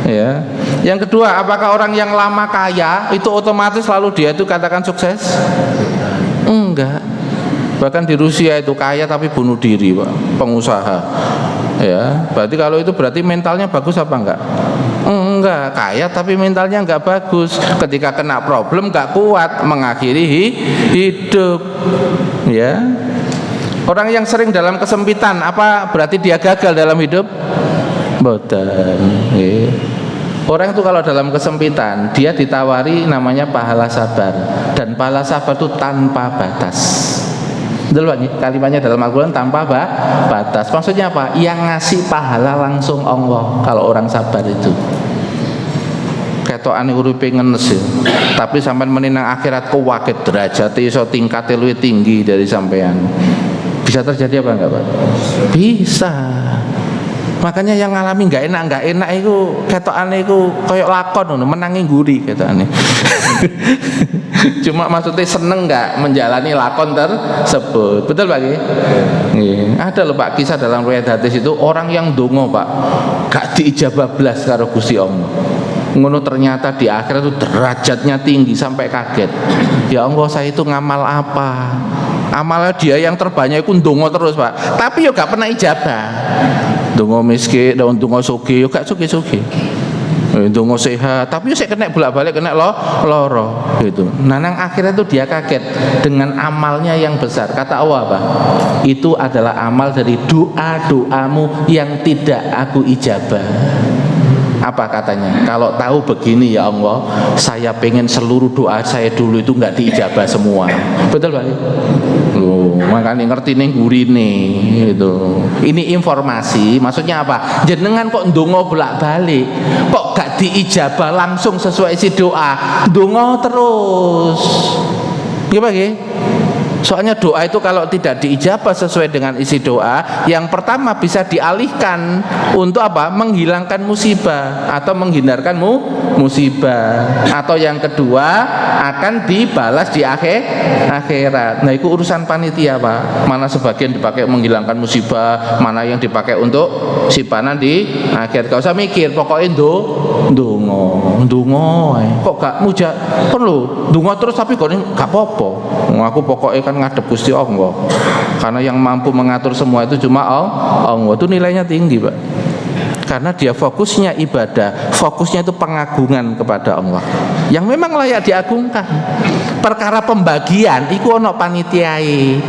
Ya. Yang kedua, apakah orang yang lama kaya itu otomatis lalu dia itu katakan sukses? Enggak. Bahkan di Rusia itu kaya tapi bunuh diri Pak, pengusaha. Ya, berarti mentalnya bagus apa enggak? Enggak, kaya tapi mentalnya enggak bagus. Ketika kena problem enggak kuat mengakhiri hidup. Ya. Orang yang sering dalam kesempitan, apa berarti dia gagal dalam hidup? Boten. Orang itu kalau dalam kesempitan, dia ditawari namanya pahala sabar, dan pahala sabar itu tanpa batas. Betul Pak, kalimatnya dalam Al-Quran tanpa batas. Maksudnya apa? Yang ngasih pahala langsung Allah kalau orang sabar itu. Ketokane uripe ngenes ya. Tapi sampean meninang akhirat kuwaget derajate iso tingkate luwih tinggi dari sampean. Bisa terjadi apa enggak Pak? Bisa. Makanya yang ngalami nggak enak itu ketokane itu kayak lakon ngono, menangi nguri ketokane. Cuma maksudnya seneng nggak menjalani lakon tersebut. Betul Pak? Ada loh Pak kisah dalam riwayat hadis itu orang yang dongo Pak gak diijabah blas karo Gusti Allah. Ngono ternyata di akhirat itu derajatnya tinggi sampai kaget. Ya Allah, saya itu ngamal apa? Amalnya dia yang terbanyak itu ndonga terus Pak, tapi yo gak pernah ijabah. Ndonga miskin, ndonga sugih yo gak sugih-sugih. Ndonga sehat, tapi yo sik kena bolak-balik kena loro gitu. Nah nang akhirat itu dia kaget dengan amalnya yang besar. Kata Allah apa? Itu adalah amal dari doa-doamu yang tidak aku ijabah. Apa katanya? Kalau tahu begini ya Allah, saya pengen seluruh doa saya dulu itu nggak diijabah semua. Betul Pak? Loh, makanya ngerti nih gurine itu. Ini informasi, maksudnya apa? Jenengan kok ndonga bolak-balik, kok gak diijabah langsung sesuai isi doa, ndonga terus. Gimana Pak? Soalnya doa itu kalau tidak diijabah sesuai dengan isi doa, yang pertama bisa dialihkan untuk apa? Menghilangkan musibah atau menghindarkan musibah. Atau yang kedua akan dibalas di akhirat. Nah itu urusan panitia Pak. Mana sebagian dipakai menghilangkan musibah, mana yang dipakai untuk simpanan di akhir. Gak usah mikir, pokoknya ndonga. Kok gak muja perlu ndonga terus tapi kok gak apa-apa. Aku pokoknya kan ngadep Gusti Allah, karena yang mampu mengatur semua itu cuma Allah. Itu nilainya tinggi Pak, karena dia fokusnya ibadah, fokusnya itu pengagungan kepada Allah yang memang layak diagungkan. Perkara pembagian iku ono panitiai.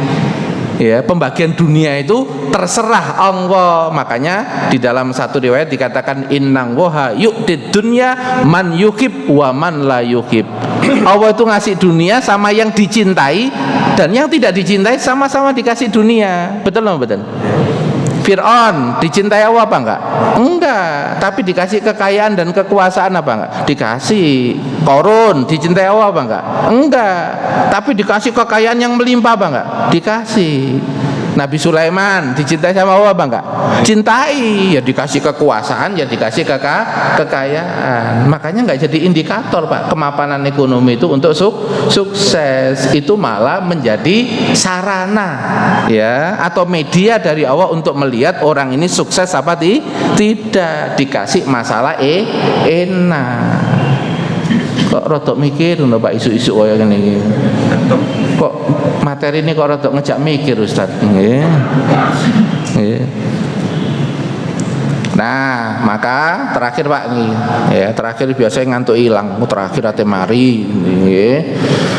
Ya, pembagian dunia itu terserah Allah. Makanya di dalam satu riwayat dikatakan innang waha yu'tid dunya man yuhib wa man la yuhib. Allah itu ngasih dunia sama yang dicintai dan yang tidak dicintai sama-sama dikasih dunia. Betul nggak betul? Fir'aun dicintai Allah apa enggak? Enggak, tapi dikasih kekayaan dan kekuasaan apa enggak? Dikasih. Korun dicintai Allah apa enggak? Enggak, tapi dikasih kekayaan yang melimpah apa enggak? Dikasih. Nabi Sulaiman dicintai sama Allah apa enggak? Cintai, ya dikasih kekuasaan, ya dikasih kekayaan. Makanya enggak jadi indikator Pak kemapanan ekonomi itu untuk sukses. Itu malah menjadi sarana ya atau media dari Allah untuk melihat orang ini sukses apa tidak. Dikasih masalah enak. Kok rodok mikir lho Pak isu-isu kaya ngene iki. Kok materi ini kok rodok ngejak mikir Ustaz. Nggih. Nggih. Nah, maka terakhir Pak nih, ya terakhir biasanya ngantuk hilang, terakhir ate mari.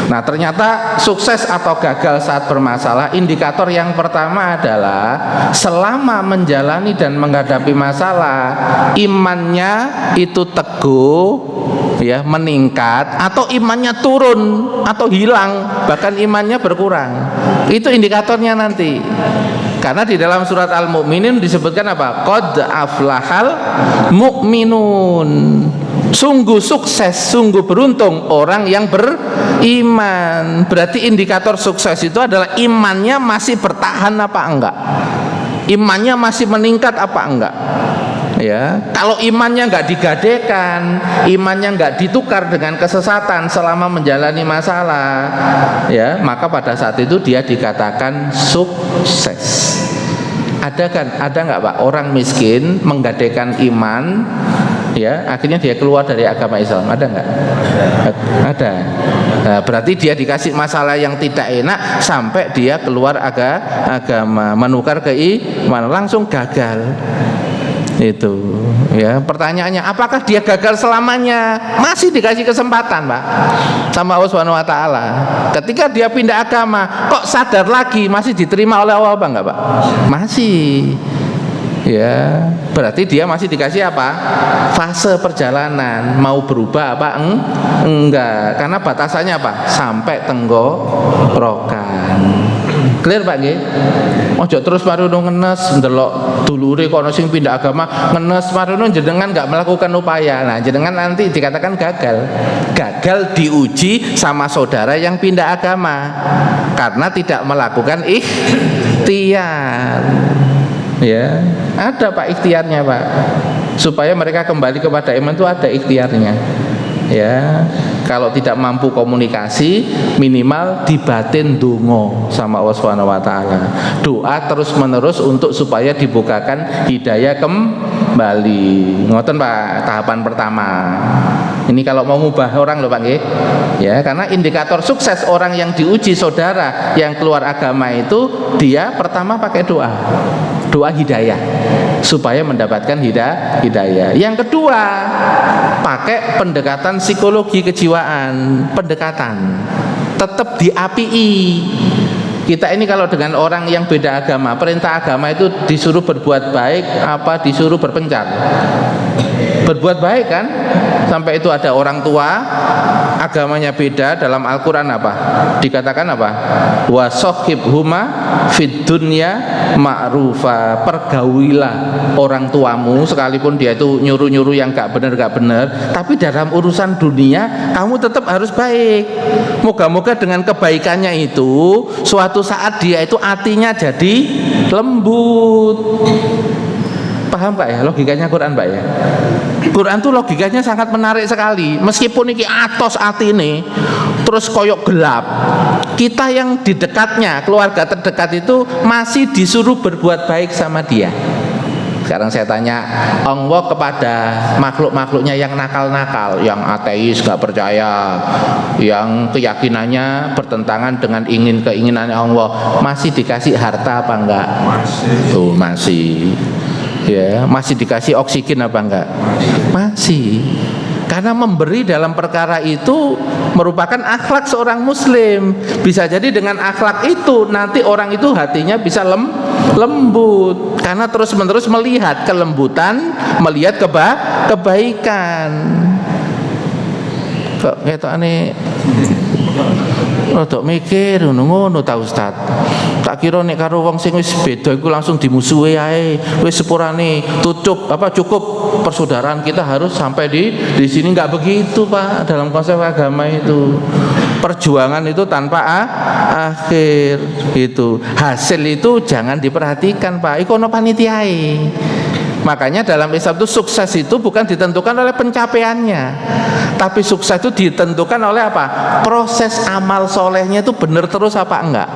Nah, ternyata sukses atau gagal saat bermasalah, indikator yang pertama adalah selama menjalani dan menghadapi masalah, imannya itu teguh, ya meningkat, atau imannya turun atau hilang, bahkan imannya berkurang. Itu indikatornya nanti. Karena di dalam surat Al-Mu'minun disebutkan apa? Qad aflahal mu'minun. Sungguh sukses, sungguh beruntung orang yang beriman. Berarti indikator sukses itu adalah imannya masih bertahan apa enggak? Imannya masih meningkat apa enggak? Ya, kalau imannya nggak digadekan, imannya nggak ditukar dengan kesesatan selama menjalani masalah, ya, maka pada saat itu dia dikatakan sukses. Ada nggak Pak orang miskin menggadekan iman, ya, akhirnya dia keluar dari agama Islam? Ada nggak? Ada. Nah, berarti dia dikasih masalah yang tidak enak sampai dia keluar agama, menukar ke iman, langsung gagal. Itu, ya, pertanyaannya apakah dia gagal selamanya? Masih dikasih kesempatan Pak sama Allah Subhanahu wa taala. Ketika dia pindah agama kok sadar lagi, masih diterima oleh Allah apa enggak Pak? Masih. Ya, berarti dia masih dikasih apa? Fase perjalanan, mau berubah apa? Enggak, karena batasannya apa? Sampai tenggorokan. Clear Pak nggih? Ojo terus marono ngenes ndelok dulure kono sing pindah agama ngenes marono jenengan enggak melakukan upaya. Nah, jenengan nanti dikatakan gagal. Gagal diuji sama saudara yang pindah agama karena tidak melakukan ikhtiar. Ya, ada Pak ikhtiarnya Pak. Supaya mereka kembali kepada iman itu ada ikhtiarnya. Ya, kalau tidak mampu komunikasi minimal dibatin dongo sama Allah Subhanahu wa taala. Doa terus-menerus untuk supaya dibukakan hidayah kembali. Ngoten Pak, tahapan pertama. Ini kalau mau ngubah orang loh Pak nggih. Ya, karena indikator sukses orang yang diuji saudara yang keluar agama itu dia pertama pakai doa. Doa hidayah supaya mendapatkan hidayah. Yang kedua, pakai pendekatan psikologi kejiwaan, pendekatan. Tetap diapii. Kita ini kalau dengan orang yang beda agama, perintah agama itu disuruh berbuat baik apa disuruh berpencar? Berbuat baik kan? Sampai itu ada orang tua agamanya beda, dalam Al-Quran apa? Dikatakan apa? Wa sohibhuma fid dunya ma'rufa. Pergaulilah orang tuamu sekalipun dia itu nyuruh-nyuruh yang gak benar, tapi dalam urusan dunia kamu tetap harus baik. Moga-moga dengan kebaikannya itu suatu saat dia itu hatinya jadi lembut. Paham Pak ya logikanya Quran Pak ya? Quran tuh logikanya sangat menarik sekali. Meskipun iki atos atine terus koyok gelap, kita yang di dekatnya, keluarga terdekat itu masih disuruh berbuat baik sama dia. Sekarang saya tanya, Allah kepada makhluk-makhluknya yang nakal-nakal, yang ateis, gak percaya, yang keyakinannya bertentangan dengan keinginan Allah, masih dikasih harta apa enggak? Tuh masih. Ya, masih dikasih oksigen apa enggak? Masih. Karena memberi dalam perkara itu merupakan akhlak seorang muslim. Bisa jadi dengan akhlak itu nanti orang itu hatinya bisa lembut karena terus-menerus melihat kelembutan, melihat kebaikan. Kok ketokane rodok mikir ngono ta Ustaz. Tak kira nek karo wong sing wis beda iku langsung dimusuhi ae. Wis sepurane cukup persaudaraan kita harus sampai di sini. Enggak begitu Pak dalam konsep agama itu. Perjuangan itu tanpa akhir gitu. Hasil itu jangan diperhatikan Pak. Iku ono panitiae. Makanya dalam Islam itu sukses itu bukan ditentukan oleh pencapaiannya, tapi sukses itu ditentukan oleh apa? Proses amal solehnya itu benar terus apa enggak.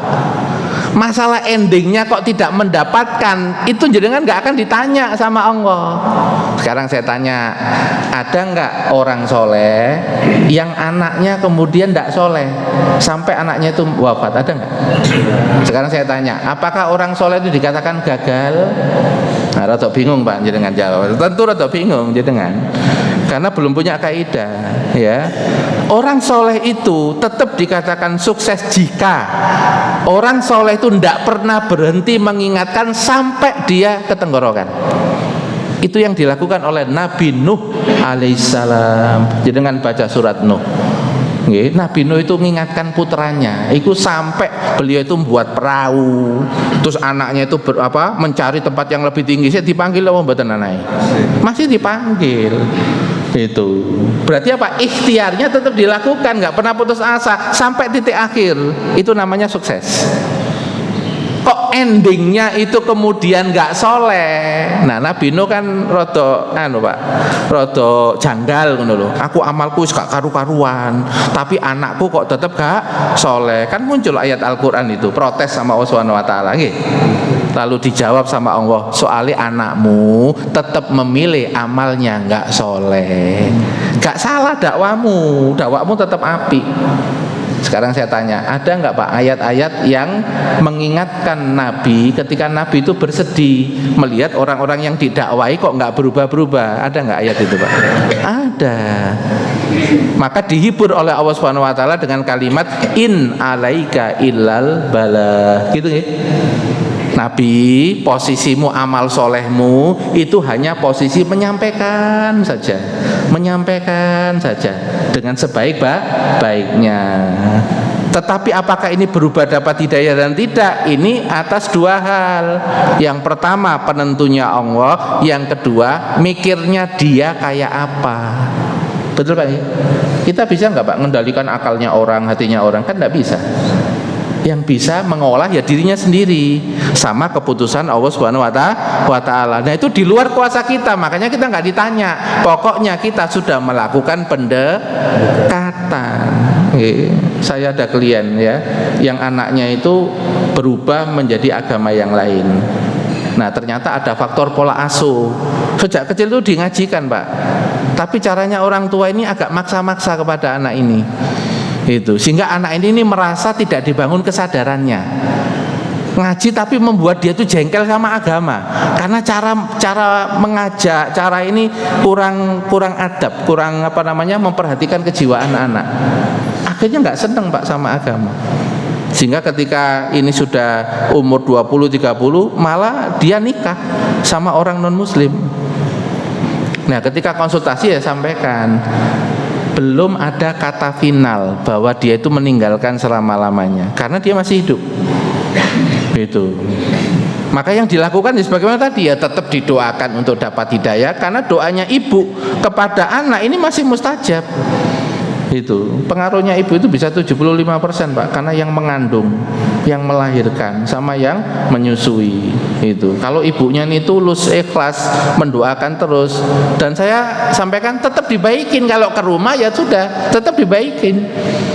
Masalah endingnya kok tidak mendapatkan, itu jenengan nggak akan ditanya sama Allah. Sekarang saya tanya, ada nggak orang soleh yang anaknya kemudian tidak soleh sampai anaknya itu wafat? Ada nggak? Sekarang saya tanya, apakah orang soleh itu dikatakan gagal? Nah, rada bingung Pak jenengan jawab. Tentu rada bingung jenengan. Karena belum punya kaidah, ya. Orang soleh itu tetap dikatakan sukses jika orang soleh itu tidak pernah berhenti mengingatkan sampai dia ketenggorokan. Itu yang dilakukan oleh Nabi Nuh alaihissalam. Jangan baca surat Nuh. Nabi Nuh itu mengingatkan putranya, itu sampai beliau itu membuat perahu, terus anaknya itu mencari tempat yang lebih tinggi. Saya dipanggil loh mboten anake. Masih dipanggil. Itu berarti apa? Ikhtiarnya tetap dilakukan, nggak pernah putus asa sampai titik akhir. Itu namanya sukses. kok endingnya itu kemudian nggak soleh. Nah Nabi Nuh kan rodo Pak, rodo janggal ngono lho. Aku amalku wis gak karu-karuan, tapi anakku kok tetep gak soleh. Kan muncul ayat Al-Qur'an itu protes sama Allah Subhanahu wa taala nggih. Lalu dijawab sama Allah, soalnya anakmu tetap memilih amalnya nggak soleh. Gak salah dakwamu tetap api. Sekarang saya tanya, ada nggak Pak ayat-ayat yang mengingatkan Nabi ketika Nabi itu bersedih melihat orang-orang yang didakwai kok nggak berubah-berubah? Ada nggak ayat itu Pak? Ada. Maka dihibur oleh Allah Subhanahu Wa Taala dengan kalimat in alaika illal bala, gitu ya. Nabi, posisimu amal solehmu itu hanya posisi menyampaikan saja dengan sebaik-baiknya. Tetapi apakah ini berubah dapat hidayah dan tidak? Ini atas dua hal. Yang pertama penentunya Allah, yang kedua mikirnya dia kayak apa. Betul Pak? Kita bisa nggak Pak mengendalikan akalnya orang, hatinya orang? Kan nggak bisa. Yang bisa mengolah ya dirinya sendiri sama keputusan Allah Subhanahu wa taala. Nah itu di luar kuasa kita, makanya kita nggak ditanya. Pokoknya kita sudah melakukan pendekatan. Saya ada klien ya, yang anaknya itu berubah menjadi agama yang lain. Nah ternyata ada faktor pola asuh. Sejak kecil itu dingajikan Pak, tapi caranya orang tua ini agak maksa-maksa kepada anak ini. Itu sehingga anak ini merasa tidak dibangun kesadarannya. Ngaji tapi membuat dia tuh jengkel sama agama karena cara mengajak, cara ini kurang adab, kurang memperhatikan kejiwaan anak. Akhirnya nggak seneng Pak sama agama. Sehingga ketika ini sudah umur 20-30 malah dia nikah sama orang non muslim. Nah ketika konsultasi ya sampaikan, belum ada kata final bahwa dia itu meninggalkan selama-lamanya karena dia masih hidup. Itu. Maka yang dilakukan sebagaimana tadi ya tetap didoakan untuk dapat hidayah karena doanya ibu kepada anak ini masih mustajab. Itu pengaruhnya ibu itu bisa 75% Pak, karena yang mengandung, yang melahirkan sama yang menyusui. Itu kalau ibunya ini tulus, ikhlas, mendoakan terus, dan saya sampaikan tetap dibaikin. Kalau ke rumah ya sudah tetap dibaikin.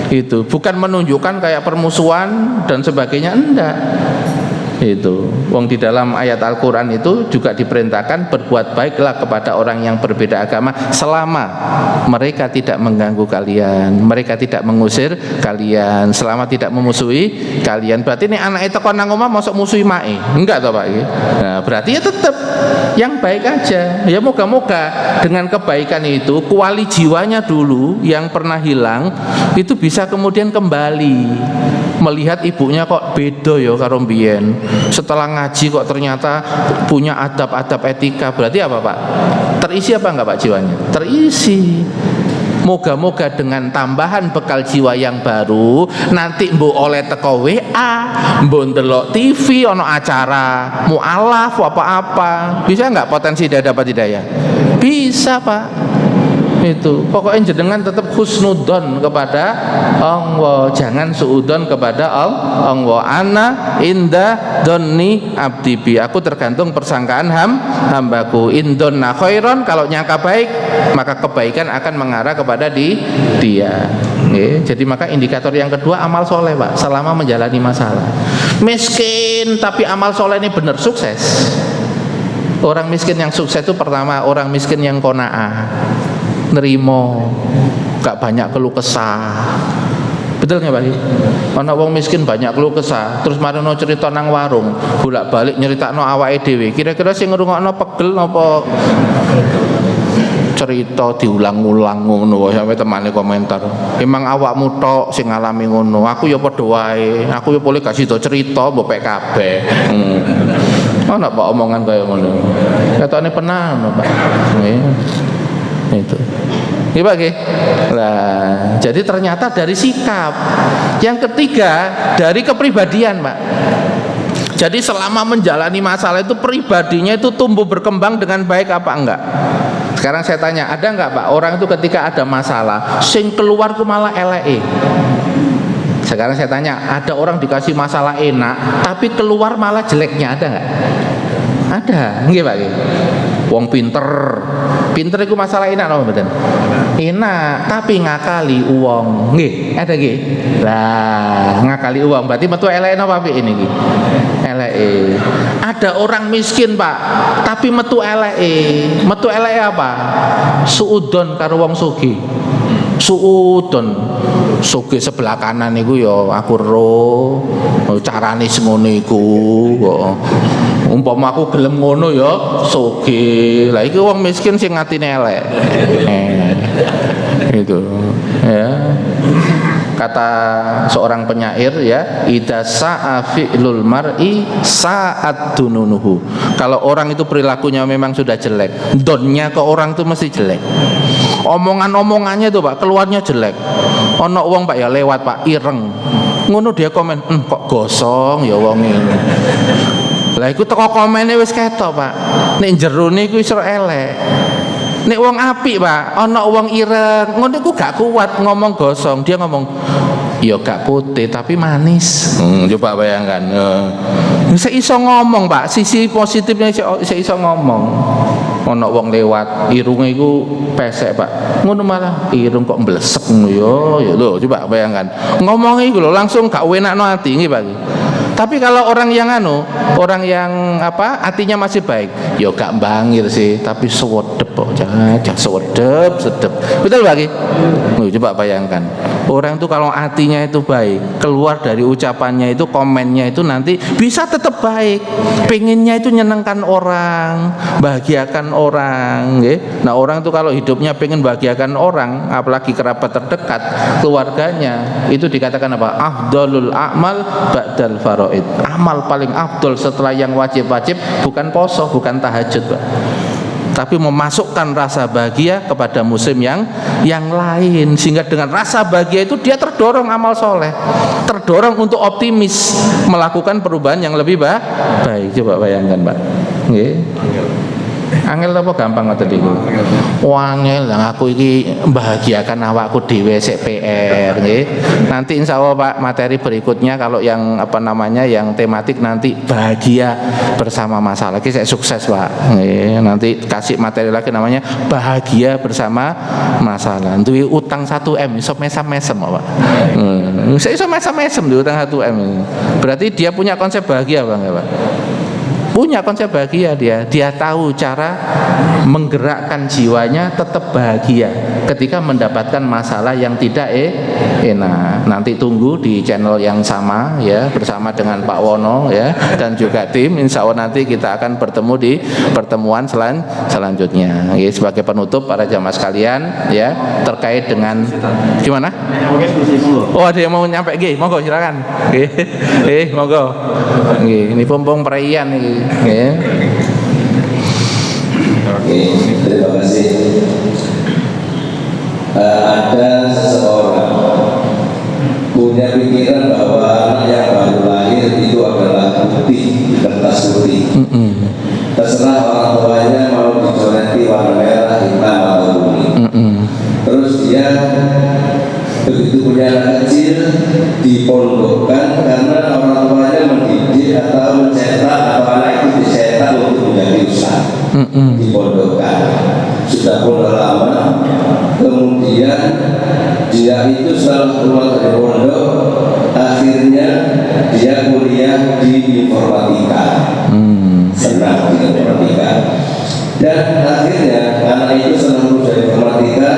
Itu bukan menunjukkan kayak permusuhan dan sebagainya, enggak. Itu wong di dalam ayat Al-Quran itu juga diperintahkan berbuat baiklah kepada orang yang berbeda agama selama mereka tidak mengganggu kalian, mereka tidak mengusir kalian, selama tidak memusuhi kalian. Berarti ini anak itu kon nang omah mosok musuhi mae, enggak toh Pak? Nah berarti ya tetap yang baik aja. Ya moga-moga dengan kebaikan itu kuali jiwanya dulu yang pernah hilang itu bisa kemudian kembali melihat ibunya kok beda ya karo mbiyen. Setelah ngaji kok ternyata punya adab-adab etika. Berarti apa Pak? Terisi apa enggak Pak jiwanya? Terisi. Moga-moga dengan tambahan bekal jiwa yang baru nanti mbok oleh teko WA, mbok ndelok TV ono acara mualaf apa-apa. Bisa enggak potensi dia dapat hidayah? Bisa Pak. Itu pokoknya jenengan tetap husnudzon kepada Allah, jangan suudzon kepada Allah. Ana inda donni abdi bi, aku tergantung persangkaan hambaku. Indonna khairon, kalau nyangka baik maka kebaikan akan mengarah kepada dia. Jadi maka indikator yang kedua amal soleh Pak, selama menjalani masalah. Miskin tapi amal soleh ini benar sukses. Orang miskin yang sukses itu pertama orang miskin yang qanaah, nerimo, gak banyak keluh kesah. Betul nggak Pak? Ana wong miskin banyak keluh kesah, terus marono cerita nang warung, bolak-balik nyeritakno awake dhewe. Kira-kira sing ngrungokno pegel napa cerita diulang-ulang ngono sampai temane komentar. Emang awakmu tok sing ngalami ngono. Aku ya padha wae. Aku ya boleh kasih cerita mbok pek kabeh. Ana Pak omongan kaya ngono. Katane pernah Pak. Itu. Iya Pak nggih. Nah, jadi ternyata dari sikap. Yang ketiga dari kepribadian, Pak. Jadi selama menjalani masalah itu pribadinya itu tumbuh berkembang dengan baik apa enggak? Sekarang saya tanya, ada enggak Pak orang itu ketika ada masalah sing keluar ku malah eleke? Sekarang saya tanya, ada orang dikasih masalah enak tapi keluar malah jeleknya, ada nggak? Ada, nggih Pak nggih. Wong pinter itu masalah enak loh mboten? Enak, tapi ngakali uang, nggih, ada nggih. Lah, ngakali uang berarti metu elek napa apik ini nggih? Eleke. Ada orang miskin, Pak, tapi metu eleke. Metu eleke apa? Suudon karo wong sugih. Suudon sugih sebelah kanan niku ya aku ro carane semono iku kok. Umpama aku gelem ngono ya sugih. Lah iki wong miskin sing atine elek. Itu ya. Kata seorang penyair ya, idza sa'a fi'lul mar'i sa'at dununuhu. Kalau orang itu perilakunya memang sudah jelek, donnya ke orang itu mesti jelek. Omongan-omongannya itu Pak keluarnya jelek. Ono wong Pak ya lewat Pak ireng. Ngono dia komen, kok gosong ya wong ini. Lah iku teko komene wis ketok Pak. Nek jero niku iso elek. Nek wong apik Pak, ana wong ireng, ngono iku gak kuat ngomong gosong. Dia ngomong, "Ya gak putih tapi manis." Coba bayangkan. Bisa iso ngomong Pak, sisi positifnya iso ngomong. Ana wong lewat, irunge iku pesek Pak. Ngono malah irung kok mblesek ngono ya lho, coba bayangkan. Ngomong iku lho langsung gak wenakno ati nggih Pak. Tapi kalau orang yang orang yang hatinya masih baik, ya gak bangir sih, tapi sewedep kok, sewedep. Betul Pak Ki? Coba bayangkan. Orang itu kalau hatinya itu baik, keluar dari ucapannya itu, komennya itu nanti bisa tetap baik. Pengennya itu nyenengkan orang, bahagiakan orang, ya. Nah, orang itu kalau hidupnya pengen bahagiakan orang, apalagi kerabat terdekat, keluarganya, itu dikatakan apa? Afdalul a'mal ba'dal faraid. Amal paling afdal setelah yang wajib-wajib bukan poso, bukan tahajud, Pak, tapi memasukkan rasa bahagia kepada musim yang lain, sehingga dengan rasa bahagia itu dia terdorong amal soleh, terdorong untuk optimis melakukan perubahan yang lebih baik. Coba bayangkan Pak, angel apa gampang ngoten niku? Wangel lah aku iki membahagiakan awakku dhewe sik PR nggih. Nanti insyaallah Pak materi berikutnya kalau yang yang tematik nanti bahagia bersama masalah. Iki saya sukses Pak. Nggih, nanti kasih materi lagi namanya bahagia bersama masalah. Duwe utang 1M iso mesam-mesem Pak. Saya iso mesam-mesem di utang 1M. Berarti dia punya konsep bahagia Bang ya Pak. Punya konsep bahagia dia tahu cara menggerakkan jiwanya tetap bahagia ketika mendapatkan masalah yang tidak enak. Nanti tunggu di channel yang sama ya, bersama dengan Pak Wono ya dan juga tim. Insya Allah nanti kita akan bertemu di pertemuan selanjutnya. Ya, sebagai penutup para jamaah sekalian ya, terkait dengan gimana? Oh ada yang mau nyampe monggo silakan. Monggo. Ini pompong perayaan ini. Oke, terima kasih. Ada seseorang punya pikiran bahwa anak yang baru lahir itu adalah putih, kertas putih. Terserah orang tuanya mau dicoreti warna merah, hitam atau kuning. Terus dia begitu punya anak kecil dipondokkan karena orang tuanya mendidik atau mencetak atau anak itu dicetak untuk menjadi ustaz. Dipondokkan sudah pondok lama, kemudian dia itu setelah keluar dari pondok akhirnya dia kuliah di informatika. Senang di informatika. Dan akhirnya anak itu senang berusaha informatika,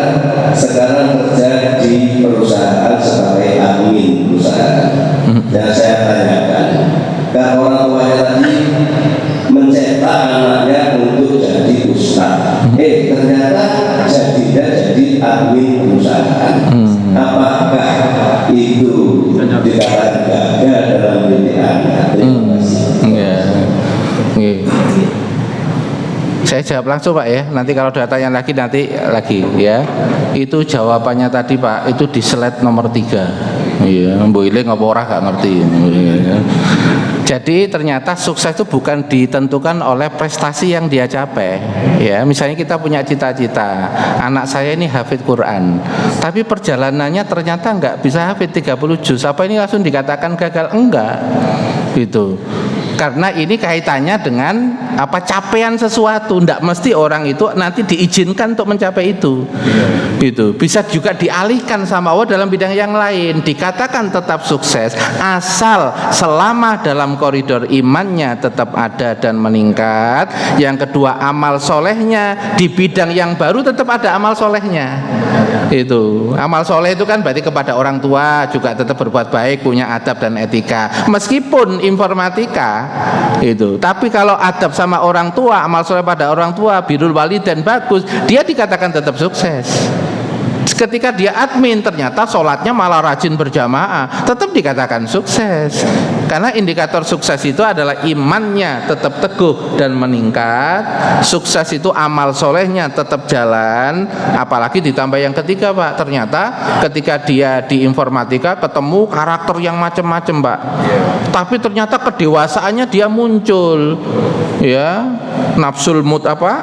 sekarang kerja di perusahaan sebagai admin perusahaan. Dan saya tanyakan, kalau orang tuanya tadi mencetak anaknya untuk jadi ustaz, ternyata jadinya jadi admin perusahaan. Apakah itu dikatakan gagal dalam mendidik anak? Terima kasih. Saya jawab langsung Pak ya. Nanti kalau ada tanya lagi ya. Itu jawabannya tadi Pak, itu di slide nomor 3. Iya, Mbok Ile ngapa ora gak ngerti. Jadi ternyata sukses itu bukan ditentukan oleh prestasi yang dia capai. Ya, misalnya kita punya cita-cita, anak saya ini hafid Quran, tapi perjalanannya ternyata nggak bisa hafid 30 juz. Apa ini langsung dikatakan gagal? Enggak. Gitu. Karena ini kaitannya dengan capaian sesuatu. Tidak mesti orang itu nanti diizinkan untuk mencapai itu. Gitu. Bisa juga dialihkan sama Allah dalam bidang yang lain. Dikatakan tetap sukses asal selama dalam koridor imannya tetap ada dan meningkat. Yang kedua, amal solehnya di bidang yang baru tetap ada amal solehnya. Itu amal soleh itu kan berarti kepada orang tua juga tetap berbuat baik, punya adab dan etika. Meskipun informatika itu, tapi kalau adab sama orang tua, amal soleh pada orang tua, birrul walidain bagus, dia dikatakan tetap sukses. Ketika dia admin ternyata sholatnya malah rajin berjamaah, tetap dikatakan sukses. Karena indikator sukses itu adalah imannya tetap teguh dan meningkat. Sukses itu amal solehnya tetap jalan. Apalagi ditambah yang ketiga, Pak, ternyata ketika dia di informatika ketemu karakter yang macam-macam, Pak, tapi ternyata kedewasaannya dia muncul, ya, nafsul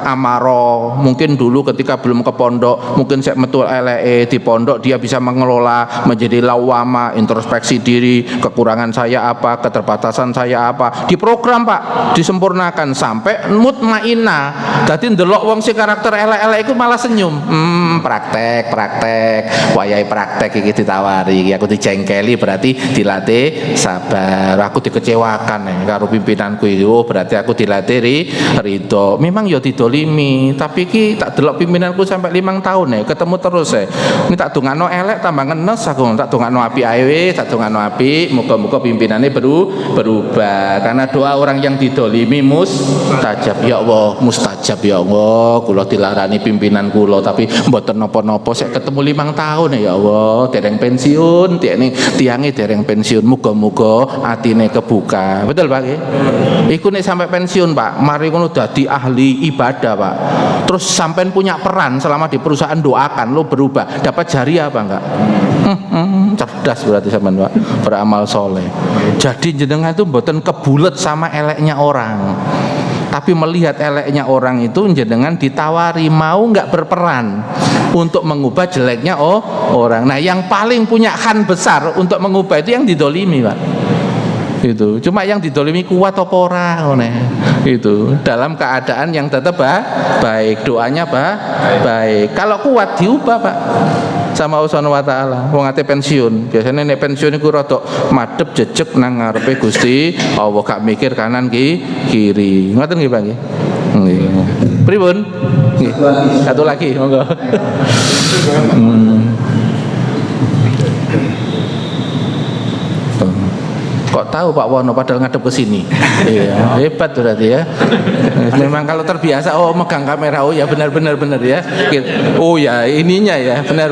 amaro. Mungkin dulu ketika belum ke pondok, mungkin saya metul di pondok dia bisa mengelola menjadi lawama, introspeksi diri, kekurangan saya apa, keterbatasan saya apa, diprogram, Pak, disempurnakan sampai mutmainah. Dadi ndelok wong si karakter elek-elek itu malah senyum. Praktek, wayahe praktek iki ditawari, iki aku dijengkeli berarti dilatih sabar. Aku dikecewakan karo pimpinanku iki, berarti aku dilatih ridho. Memang ya didolimi, tapi iki tak delok pimpinanku sampai 5 tahun ketemu terus ini tak dongakno elek tambah ngenes aku, tak dongakno apik ae, tak dongakno apik, muga-muga pimpinannya berubah. Karena doa orang yang didolimi mustajab. Ya Allah, mustajab ya Allah, kula dilarani pimpinan kula tapi mboten napa-napa, saya ketemu 5 tahun ya Allah, dereng pensiun, tiange dereng pensiun, muga-muga atine kebuka. Betul, Pak nggih? Iku nek sampai pensiun, Pak, mari ngono dadi ahli ibadah, Pak. Terus sampean punya peran selama di perusahaan, doakan lo berubah, dapat jariah apa enggak? Cerdas berarti sampean, Pak, beramal soleh. Jadi jenengan itu mboten kebulet sama eleknya orang, tapi melihat eleknya orang itu jenengan ditawari mau nggak berperan untuk mengubah jeleknya orang. Nah, yang paling punya khan besar untuk mengubah itu yang didolimi, Pak. Itu cuma yang didolimi kuat apa ora ngene. Itu dalam keadaan yang tetap baik, doanya baik. Kalau kuat diubah, Pak, sama Allah Subhanahu wa taala. Wong ate pensiun, biasanya nek pensiun iku rada madhep jejeg nang ngarepe Gusti Allah, gak mikir kanan kiri. Ngoten nggih, Pak nggih? Nggih. Pripun? Nggih. Satu lagi, monggo. Kok tahu Pak Wono padahal ngadep ke sini. Iya, hebat berarti ya. Memang kalau terbiasa megang kamera, ya benar ya. Oh ya, ininya ya, benar.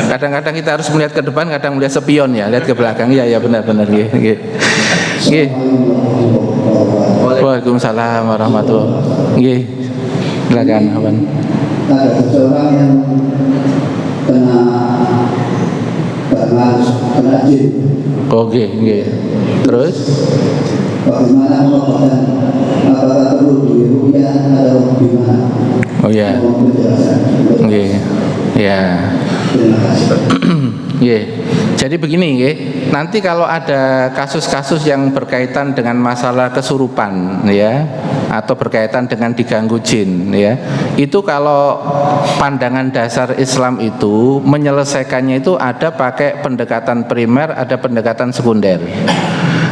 Kadang-kadang kita harus melihat ke depan, kadang melihat spion ya, lihat ke belakang. Ya benar nggih. Waalaikumsalam warahmatullahi wabarakatuh. Nggih. Silakan, Abang. Ada seseorang yang kena jin. Oke. Terus Bagaimana mengobatan? Apakah perlu diruqyah atau gimana? oh ya. Nggih. Ya. Terima kasih. Nggih. Jadi begini nggih, nanti kalau ada kasus-kasus yang berkaitan dengan masalah kesurupan ya, atau berkaitan dengan diganggu jin ya, itu kalau pandangan dasar Islam itu menyelesaikannya itu ada pakai pendekatan primer, ada pendekatan sekunder.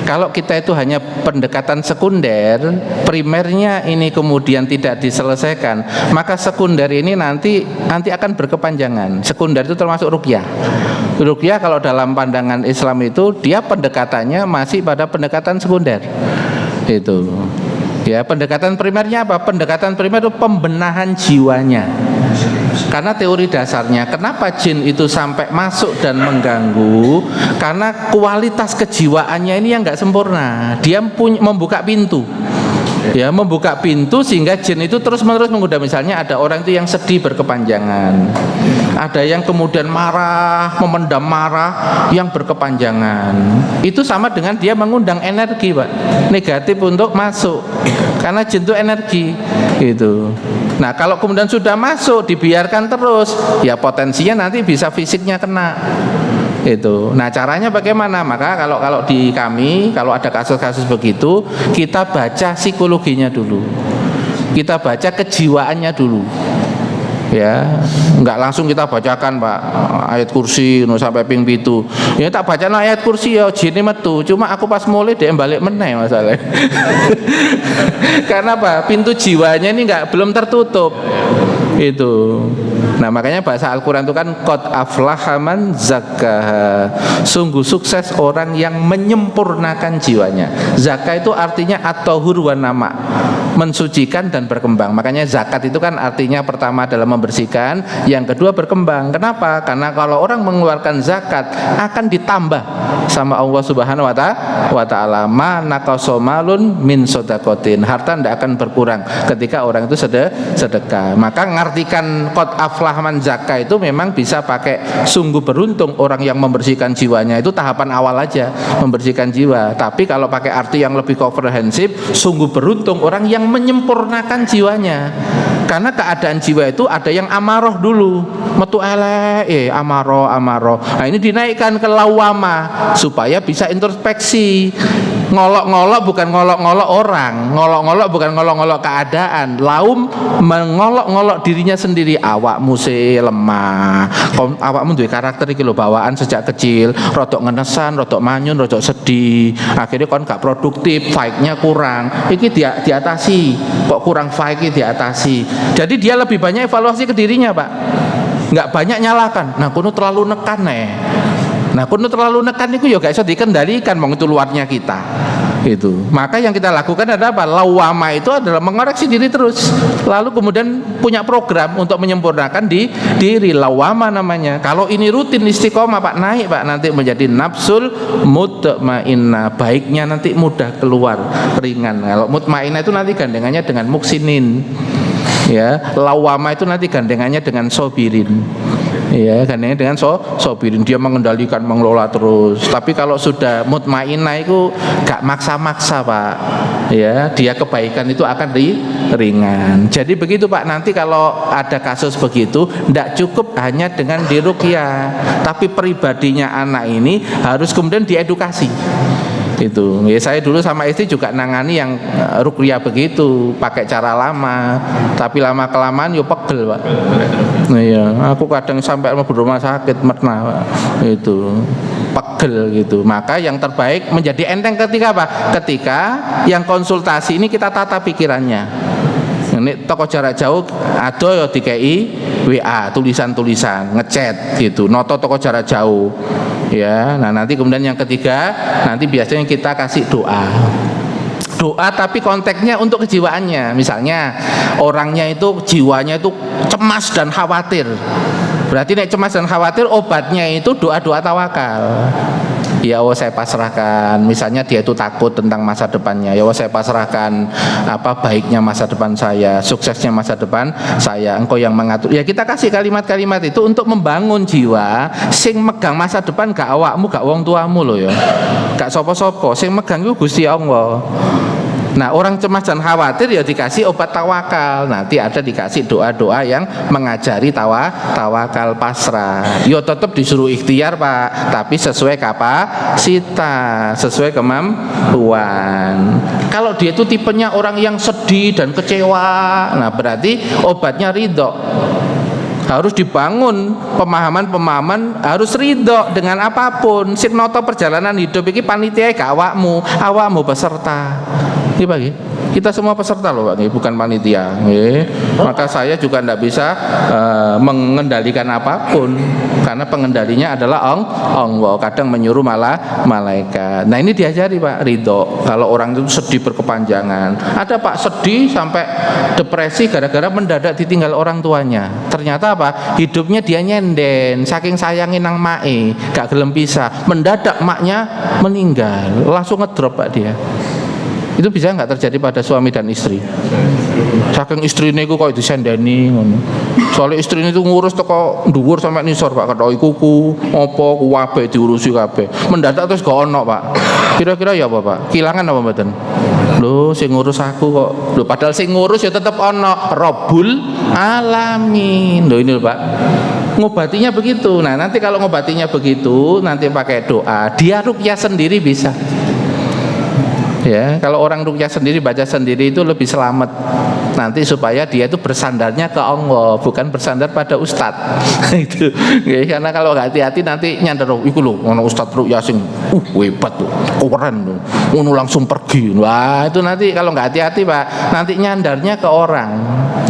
Kalau kita itu hanya pendekatan sekunder, primernya ini kemudian tidak diselesaikan, maka sekunder ini nanti akan berkepanjangan. Sekunder itu termasuk ruqyah. Ruqyah kalau dalam pandangan Islam itu dia pendekatannya masih pada pendekatan sekunder. Itu. Ya, pendekatan primernya apa? Pendekatan primer itu pembenahan jiwanya. Karena teori dasarnya kenapa jin itu sampai masuk dan mengganggu, karena kualitas kejiwaannya ini yang nggak sempurna. Dia membuka pintu. Ya, membuka pintu sehingga jin itu terus-menerus menggoda. Misalnya ada orang itu yang sedih berkepanjangan, ada yang kemudian marah, memendam marah yang berkepanjangan. Itu sama dengan dia mengundang energi, Pak, negatif untuk masuk, karena jin itu energi gitu. Nah, kalau kemudian sudah masuk dibiarkan terus, ya potensinya nanti bisa fisiknya kena. Itu. Nah, caranya bagaimana? Maka kalau di kami, kalau ada kasus-kasus begitu, kita baca psikologinya dulu. Kita baca kejiwaannya dulu. Ya, enggak langsung kita bacakan, Pak, ayat kursi sampai ping pitu. Ya tak baca ayat kursi ya jine metu. Cuma aku pas mulai dia balik meneh masalah. Karena apa? Pintu jiwanya ini belum tertutup. Itu. Nah, makanya bahasa Al-Quran itu kan qad aflaha man zakkaha, sungguh sukses orang yang menyempurnakan jiwanya. Zakah itu artinya at-tahur wa nama, mensucikan dan berkembang. Makanya zakat itu kan artinya pertama adalah membersihkan, yang kedua berkembang. Kenapa? Karena kalau orang mengeluarkan zakat akan ditambah sama Allah Subhanahu wa taala, ma naqasa malun min shadaqatin, harta tidak akan berkurang ketika orang itu sedekah. Maka ngartikan qad aflah man zakah itu memang bisa pakai sungguh beruntung orang yang membersihkan jiwanya. Itu tahapan awal aja, membersihkan jiwa. Tapi kalau pakai arti yang lebih komprehensif, sungguh beruntung orang yang menyempurnakan jiwanya. Karena keadaan jiwa itu ada yang amaroh dulu, metu elek, amaroh. Nah, ini dinaikkan ke lawama supaya bisa introspeksi. Ngolok-ngolok bukan ngolok-ngolok orang, ngolok-ngolok bukan ngolok-ngolok keadaan. Laum mengolok-ngolok dirinya sendiri. Awakmu sih lemah, awakmu duwe karakter iki lho, bawaan sejak kecil rodok ngenesan, rodok manyun, rodok sedih. Akhirnya kon gak produktif, fight-nya kurang. Iki diatasi. Kok kurang fight iki diatasi. Jadi dia lebih banyak evaluasi ke dirinya, Pak. Enggak banyak nyalakan. Nah, kuno terlalu nekan Nah, kuno terlalu nekan itu ya gak bisa dikendalikan, itu luarnya kita. Itu. Maka yang kita lakukan adalah apa? Lawama itu adalah mengoreksi diri terus. Lalu kemudian punya program untuk menyempurnakan diri, lawama namanya. Kalau ini rutin istiqomah, Pak, naik, Pak, nanti menjadi nafsul mutmainnah. Baiknya nanti mudah keluar, ringan. Kalau mutmainnah itu nanti gandengannya dengan muksinin. Ya, lawama itu nanti gandengannya dengan sobirin. Ya, gandengannya dengan sobirin, dia mengendalikan, mengelola terus. Tapi kalau sudah mutmainnah itu gak maksa-maksa, Pak. Ya, dia kebaikan itu akan ringan. Jadi begitu, Pak. Nanti kalau ada kasus begitu, tidak cukup hanya dengan diruqyah, tapi pribadinya anak ini harus kemudian diedukasi. Itu ya, saya dulu sama istri juga nangani yang ruqyah begitu, pakai cara lama, tapi lama kelamaan yo pegel, Pak. Nah, iya, aku kadang sampai mau rumah sakit pernah, Pak. Itu pegel gitu. Maka yang terbaik menjadi enteng ketika apa? Ketika yang konsultasi ini kita tata pikirannya. Ini toko jarak jauh ada ya dikei WA, tulisan-tulisan, ngechat gitu, noto toko jarak jauh. Ya, nah nanti kemudian yang ketiga, nanti biasanya kita kasih doa tapi konteksnya untuk kejiwaannya. Misalnya orangnya itu jiwanya itu cemas dan khawatir, berarti nek cemas dan khawatir obatnya itu doa-doa tawakal. Ya Allah, saya pasrahkan, misalnya dia itu takut tentang masa depannya, ya Allah saya pasrahkan apa baiknya masa depan saya, suksesnya masa depan saya, Engkau yang mengatur. Ya kita kasih kalimat-kalimat itu untuk membangun jiwa. Sing megang masa depan gak awakmu, gak wong tuamu loh ya, gak sopo-sopo, sing megang itu Gusti Allah. Nah, orang cemas dan khawatir ya dikasih obat tawakal. Nanti ada dikasih doa-doa yang mengajari tawakal pasrah. Yo tetap disuruh ikhtiar, Pak, tapi sesuai kapasitas, sesuai kemampuan. Kalau dia itu tipenya orang yang sedih dan kecewa, nah berarti obatnya ridho. Harus dibangun pemahaman harus ridho dengan apapun. Sing noto perjalanan hidup iki panitia gak awakmu peserta. Ini bagi kita semua peserta loh, Pak, bukan panitia. Maka saya juga tidak bisa mengendalikan apapun, karena pengendalinya adalah Allah. Kadang menyuruh malah malaikat. Nah ini diajari, Pak, ridho. Kalau orang itu sedih berkepanjangan, ada Pak sedih sampai depresi gara-gara mendadak ditinggal orang tuanya. Ternyata apa? Hidupnya dia nyenden, saking sayangin nang mae, gak gelem pisah. Mendadak maknya meninggal, langsung ngedrop, Pak, dia. Itu bisa nggak terjadi pada suami dan istri? Saking istrine iku kok disendeni ngono. Soale istrine itu ngurus teko dhuwur sampe nisor Pak, kethoki kuku, apa kuwabe diurusi kabeh. Mendadak terus gak ono Pak. Kira-kira ya apa Pak? Kilangan apa mboten? Lho sing ngurus aku kok. Lho padahal sing ngurus ya tetep ono, Rabbul Alamin. Lho ini lho Pak. Ngobatinya begitu. Nah, nanti kalau ngobatinya begitu, nanti pakai doa, dia ruqyah sendiri bisa. Ya, kalau orang ruqyah sendiri baca sendiri itu lebih selamat nanti, supaya dia itu bersandarnya ke Allah, bukan bersandar pada ustadz. Itu ya, karena kalau nggak hati-hati nanti nyandar iku lho ono ustadz ruqyah sing hebat tuh, keren tuh, ngono langsung pergi. Wah, itu nanti kalau nggak hati-hati Pak, nanti nyandarnya ke orang,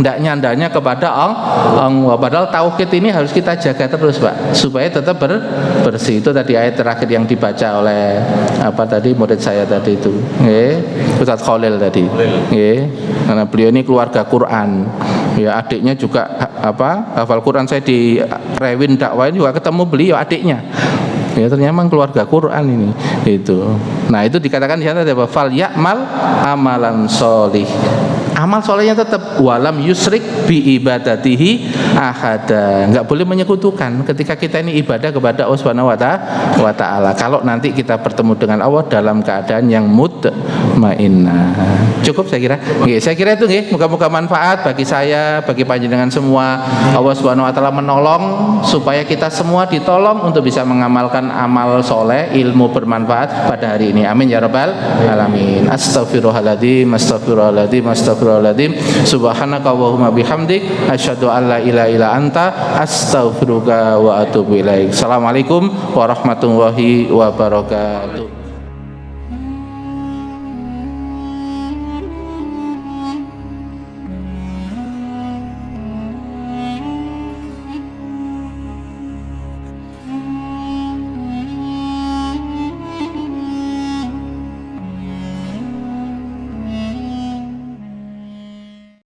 nggak nyandarnya kepada Allah. Padahal tauhid ini harus kita jaga terus Pak, supaya tetap bersih. Itu tadi ayat terakhir yang dibaca oleh murid saya tadi itu. Ustadz Khalil tadi, karena beliau ini keluarga Quran, ya adiknya juga hafal Quran. Saya di Rewin dakwah juga ketemu beliau adiknya, ya ternyata memang keluarga Quran ini itu. Nah itu dikatakan di sana apa? Fal ya'mal amalan sholih. Amal solehnya tetap walam yusrik bi ibadatihi ahada. Enggak boleh menyekutukan ketika kita ini ibadah kepada Allah Subhanahu wa taala. Kalau nanti kita bertemu dengan Allah dalam keadaan yang mutmainnah. Cukup saya kira. Nggih, saya kira itu nggih, muga-muga manfaat bagi saya, bagi panjenengan semua. Allah Subhanahu wa taala menolong supaya kita semua ditolong untuk bisa mengamalkan amal soleh, ilmu bermanfaat pada hari ini. Amin ya rabbal alamin. Astaghfirullahaladzim, astaghfirullahaladzim, astaghfirullahaladzim. Subhanaka Allahumma bihamdik asyhadu an la ilaha illa anta astaghfiruka wa atubu ilaik. Assalamualaikum warahmatullahi wabarakatuh.